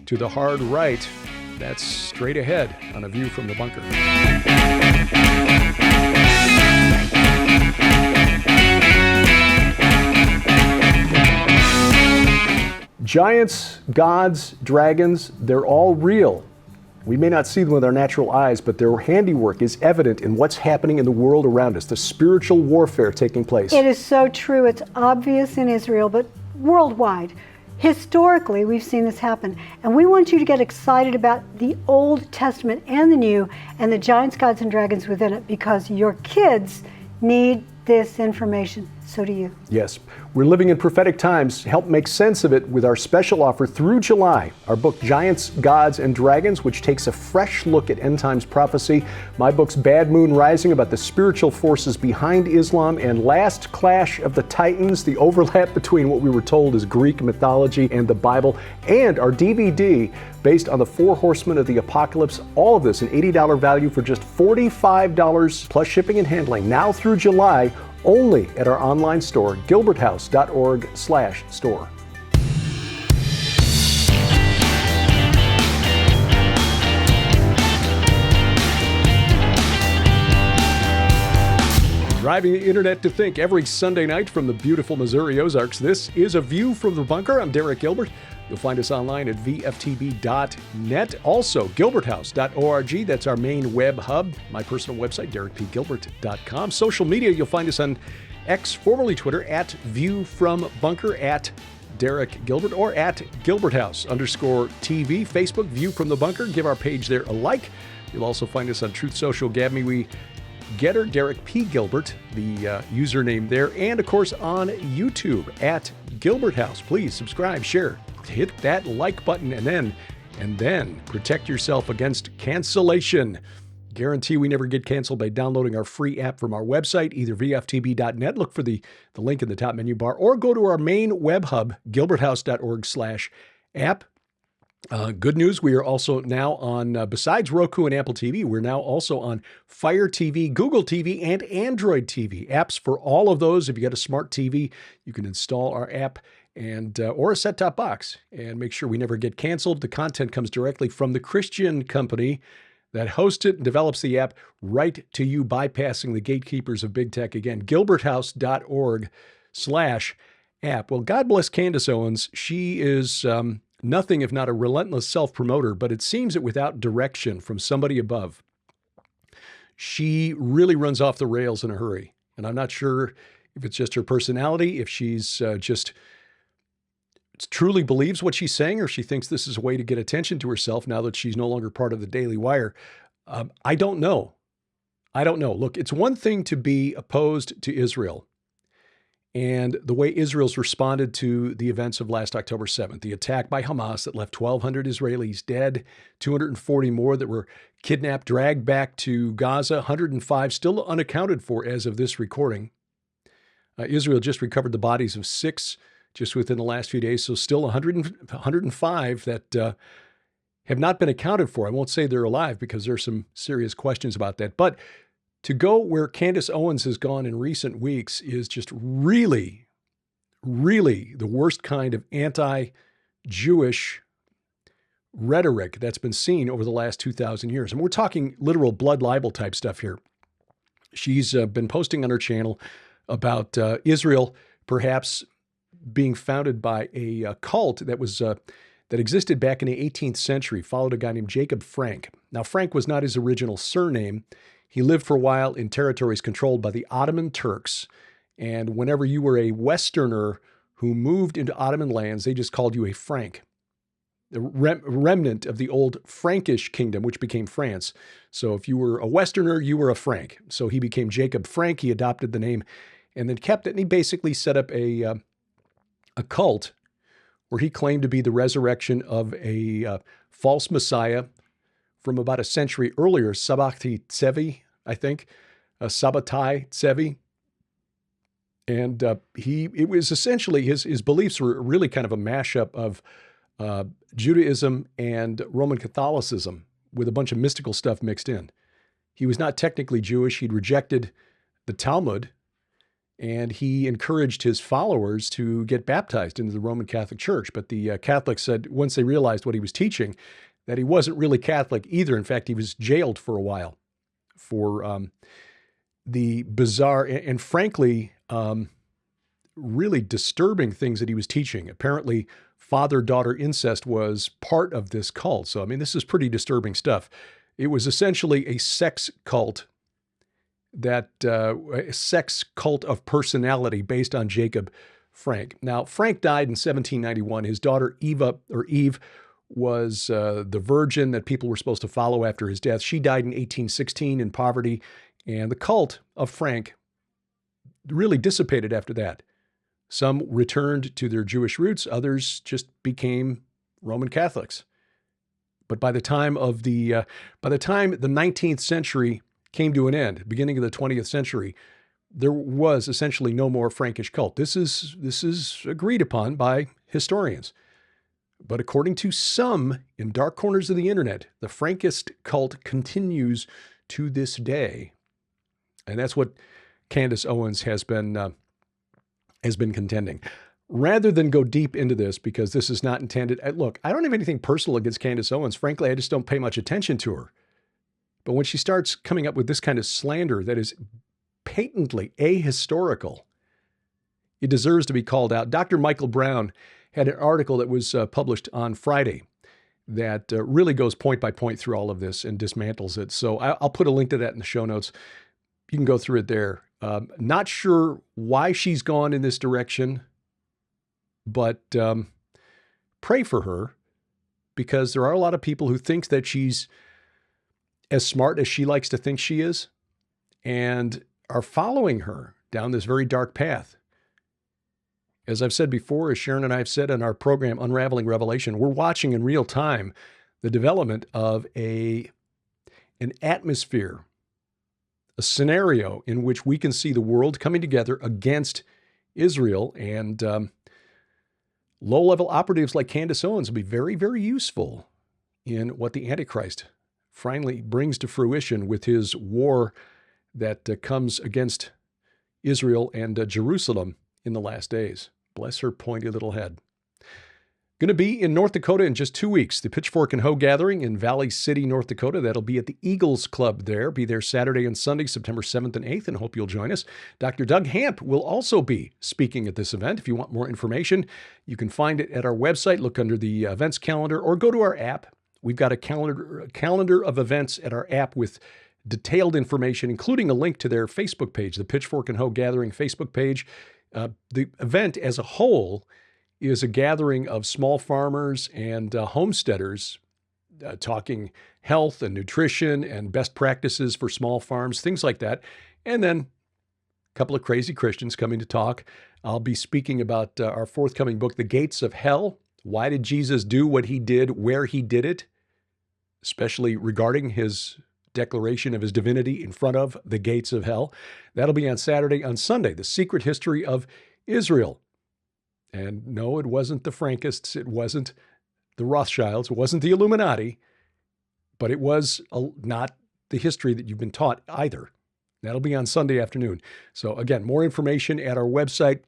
to the hard right. That's straight ahead on A View from the Bunker. Giants, gods, dragons, they're all real. We may not see them with our natural eyes, but their handiwork is evident in what's happening in the world around us, the spiritual warfare taking place. It is so true. It's obvious in Israel, but worldwide. Historically, we've seen this happen. And we want you to get excited about the Old Testament and the New and the giants, gods, and dragons within it, because your kids need this information. So do you. Yes. We're living in prophetic times. Help make sense of it with our special offer through July. Our book, Giants, Gods, and Dragons, which takes a fresh look at end times prophecy. My book's Bad Moon Rising, about the spiritual forces behind Islam, and Last Clash of the Titans, the overlap between what we were told is Greek mythology and the Bible, and our DVD based on the 4 horsemen of the apocalypse. All of this, an $80 value for just $45 plus shipping and handling, now through July, only at our online store, gilberthouse.org/store. Driving the internet to think every Sunday night from the beautiful Missouri Ozarks. This is A View from the Bunker. I'm Derek Gilbert. You'll find us online at VFTB.net. Also, gilberthouse.org. That's our main web hub. My personal website, derekpgilbert.com. Social media, you'll find us on X, formerly Twitter, at ViewFromBunker, at Derek Gilbert, or at GilbertHouse_TV. Facebook, View from the Bunker. Give our page there a like. You'll also find us on Truth Social, Gab Getter, Derek P. Gilbert, the username there. And, of course, on YouTube, at Gilbert House. Please subscribe, share, hit that like button, and then protect yourself against cancellation. Guarantee we never get canceled by downloading our free app from our website, either VFTB.net. Look for the link in the top menu bar, or go to our main web hub, gilberthouse.org/app. Good news, we are also now on, besides Roku and Apple TV, we're now also on Fire TV, Google TV, and Android TV. Apps for all of those. If you got a smart TV, you can install our app and or a set-top box, and make sure we never get canceled. The content comes directly from the Christian company that hosts it and develops the app right to you, bypassing the gatekeepers of big tech. Again, gilberthouse.org/app. Well, God bless Candace Owens. She is nothing if not a relentless self-promoter, but it seems that without direction from somebody above, she really runs off the rails in a hurry. And I'm not sure if it's just her personality, if she's just truly believes what she's saying, or she thinks this is a way to get attention to herself now that she's no longer part of the Daily Wire. I don't know. Look, it's one thing to be opposed to Israel and the way Israel's responded to the events of last October 7th, the attack by Hamas that left 1,200 Israelis dead, 240 more that were kidnapped, dragged back to Gaza, 105 still unaccounted for as of this recording. Israel just recovered the bodies of 6 just within the last few days, so still 105 that have not been accounted for. I won't say they're alive because there's some serious questions about that. But to go where Candace Owens has gone in recent weeks is just really, really the worst kind of anti-Jewish rhetoric that's been seen over the last 2,000 years. And we're talking literal blood libel type stuff here. She's been posting on her channel about Israel perhaps being founded by a cult that was that existed back in the 18th century, followed a guy named Jacob Frank. Now, Frank was not his original surname. He lived for a while in territories controlled by the Ottoman Turks. And whenever you were a Westerner who moved into Ottoman lands, they just called you a Frank, the remnant of the old Frankish kingdom, which became France. So if you were a Westerner, you were a Frank. So he became Jacob Frank. He adopted the name and then kept it. And he basically set up a cult where he claimed to be the resurrection of a false Messiah from about a century earlier, Sabbatai Tzevi, I think, Sabbatai Tzevi. And it was essentially, his beliefs were really kind of a mashup of Judaism and Roman Catholicism with a bunch of mystical stuff mixed in. He was not technically Jewish. He'd rejected the Talmud, and he encouraged his followers to get baptized into the Roman Catholic Church. But the Catholics said, once they realized what he was teaching, that he wasn't really Catholic either. In fact, he was jailed for a while for the bizarre and frankly, really disturbing things that he was teaching. Apparently, father-daughter incest was part of this cult. So, I mean, this is pretty disturbing stuff. It was essentially a sex cult a sex cult of personality based on Jacob Frank. Now, Frank died in 1791. His daughter Eve was the virgin that people were supposed to follow after his death. She died in 1816 in poverty, and the cult of Frank really dissipated after that. Some returned to their Jewish roots. Others just became Roman Catholics. But by the time the 19th century came to an end, beginning of the 20th century, there was essentially no more Frankish cult. This is agreed upon by historians. But according to some in dark corners of the internet, the Frankist cult continues to this day. And that's what Candace Owens has been contending. Rather than go deep into this, because this is not intended, look, I don't have anything personal against Candace Owens. Frankly, I just don't pay much attention to her. But when she starts coming up with this kind of slander that is patently ahistorical, it deserves to be called out. Dr. Michael Brown had an article that was published on Friday that really goes point by point through all of this and dismantles it. So I'll put a link to that in the show notes. You can go through it there. Not sure why she's gone in this direction, but pray for her, because there are a lot of people who think that she's as smart as she likes to think she is and are following her down this very dark path. As I've said before, as Sharon and I have said on our program, Unraveling Revelation, we're watching in real time the development of an atmosphere, a scenario in which we can see the world coming together against Israel, and low-level operatives like Candace Owens will be very, very useful in what the Antichrist finally brings to fruition with his war that comes against Israel and Jerusalem in the last days. Bless her pointy little head. Going to be in North Dakota in just 2 weeks. The Pitchfork and Hoe Gathering in Valley City, North Dakota. That'll be at the Eagles Club there. Be there Saturday and Sunday, September 7th and 8th, and hope you'll join us. Dr. Doug Hamp will also be speaking at this event. If you want more information, you can find it at our website. Look under the events calendar or go to our app. We've got a calendar of events at our app with detailed information, including a link to their Facebook page, the Pitchfork and Hoe Gathering Facebook page. The event as a whole is a gathering of small farmers and homesteaders talking health and nutrition and best practices for small farms, things like that. And then a couple of crazy Christians coming to talk. I'll be speaking about our forthcoming book, The Gates of Hell. Why did Jesus do what he did, where he did it, especially regarding his declaration of his divinity in front of the gates of hell. That'll be on Saturday. On Sunday, The Secret History of Israel. And no, it wasn't the Frankists. It wasn't the Rothschilds. It wasn't the Illuminati. But it was not the history that you've been taught either. That'll be on Sunday afternoon. So again, more information at our website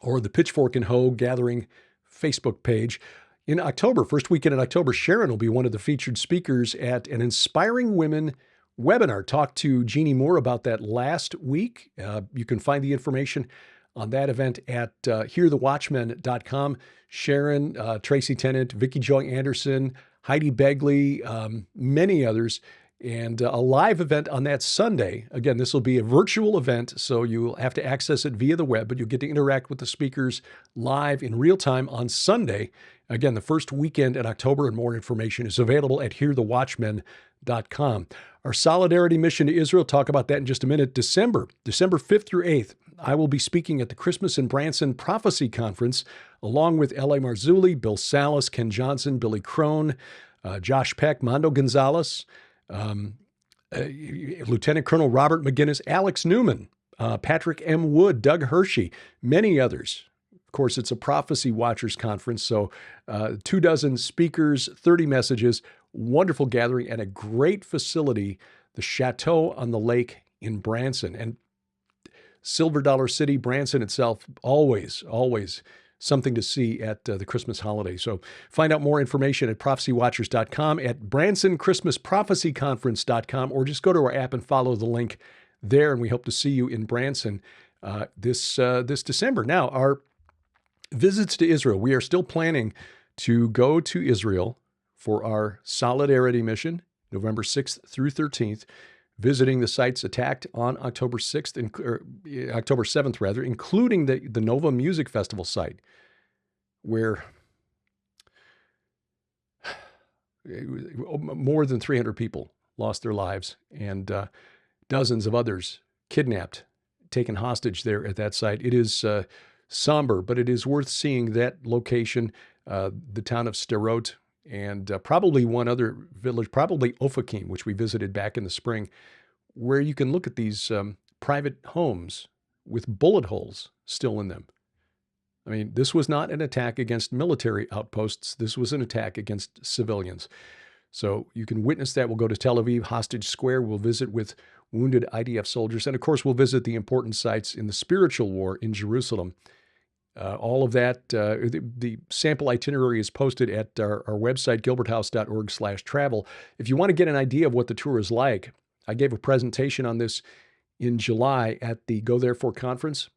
or the Pitchfork and Hoe Gathering Facebook page. In October, first weekend in October, Sharon will be one of the featured speakers at an Inspiring Women webinar. Talked to Jeannie Moore about that last week. You can find the information on that event at hearthewatchmen.com. Sharon, Tracy Tennant, Vicki Joy Anderson, Heidi Begley, many others, and a live event on that Sunday. Again, this will be a virtual event, so you'll have to access it via the web, but you'll get to interact with the speakers live in real time on Sunday. Again, the first weekend in October, and more information is available at hearthewatchmen.com. Our solidarity mission to Israel, talk about that in just a minute. December 5th through 8th, I will be speaking at the Christmas in Branson Prophecy Conference, along with L.A. Marzulli, Bill Salas, Ken Johnson, Billy Crone, Josh Peck, Mondo Gonzalez, Lieutenant Colonel Robert McGinnis, Alex Newman, Patrick M. Wood, Doug Hershey, many others. Of course, it's a Prophecy Watchers Conference, so 24 speakers, 30 messages, wonderful gathering, and a great facility, the Chateau on the Lake in Branson. And Silver Dollar City, Branson itself, always something to see at the Christmas holiday. So find out more information at prophecywatchers.com, at BransonChristmasProphecyConference.com, or just go to our app and follow the link there. And we hope to see you in Branson this December. Now, our visits to Israel, we are still planning to go to Israel for our Solidarity mission, November 6th through 13th, visiting the sites attacked on October 6th, October 7th, rather, including the Nova Music Festival site, where more than 300 people lost their lives and dozens of others kidnapped, taken hostage there at that site. It is somber, but it is worth seeing that location, the town of Sderot, and probably one other village, probably Ofakim, which we visited back in the spring, where you can look at these private homes with bullet holes still in them. I mean, this was not an attack against military outposts. This was an attack against civilians. So you can witness that. We'll go to Tel Aviv, Hostage Square. We'll visit with wounded IDF soldiers. And of course, we'll visit the important sites in the spiritual war in Jerusalem. All of that, the sample itinerary is posted at our website, gilberthouse.org/travel. If you want to get an idea of what the tour is like, I gave a presentation on this in July at the Go Therefore conference,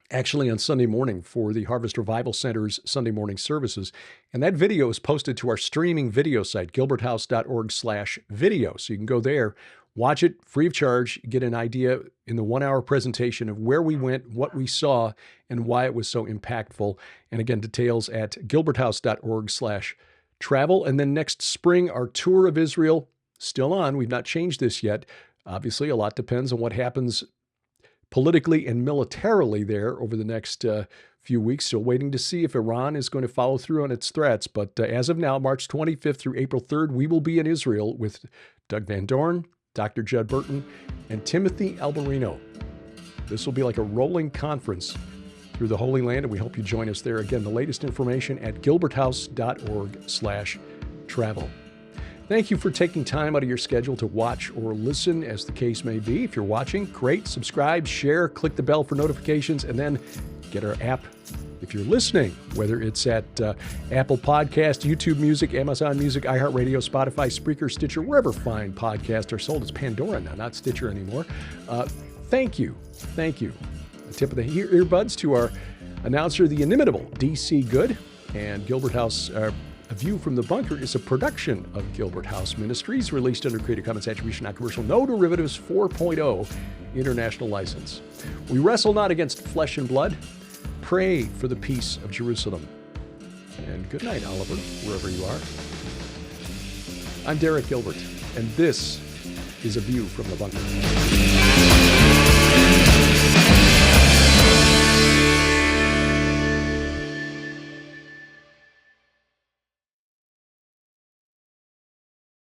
actually on Sunday morning for the Harvest Revival Center's Sunday morning services. And that video is posted to our streaming video site, gilberthouse.org/video. So you can go there, watch it free of charge, get an idea in the 1-hour presentation of where we went, what we saw, and why it was so impactful. And again, details at gilberthouse.org/travel. And then next spring, our tour of Israel, still on. We've not changed this yet. Obviously, a lot depends on what happens politically and militarily there over the next few weeks. Still waiting to see if Iran is going to follow through on its threats. But as of now, March 25th through April 3rd, we will be in Israel with Doug Van Dorn, Dr. Judd Burton, and Timothy Alberino. This will be like a rolling conference through the Holy Land, and we hope you join us there. Again, the latest information at gilberthouse.org/travel. Thank you for taking time out of your schedule to watch or listen, as the case may be. If you're watching, great. Subscribe, share, click the bell for notifications, and then get our app. If you're listening, whether it's at Apple Podcast, YouTube Music, Amazon Music, iHeartRadio, Spotify, Spreaker, Stitcher, wherever fine podcasts are sold. It's Pandora now, not Stitcher anymore. Thank you. Thank you. A tip of the earbuds to our announcer, the inimitable DC Good. And Gilbert House, A View from the Bunker, is a production of Gilbert House Ministries, released under Creative Commons Attribution, Non-Commercial, No Derivatives 4.0 International License. We wrestle not against flesh and blood. Pray for the peace of Jerusalem. And good night, Oliver, wherever you are. I'm Derek Gilbert, and this is A View from the Bunker.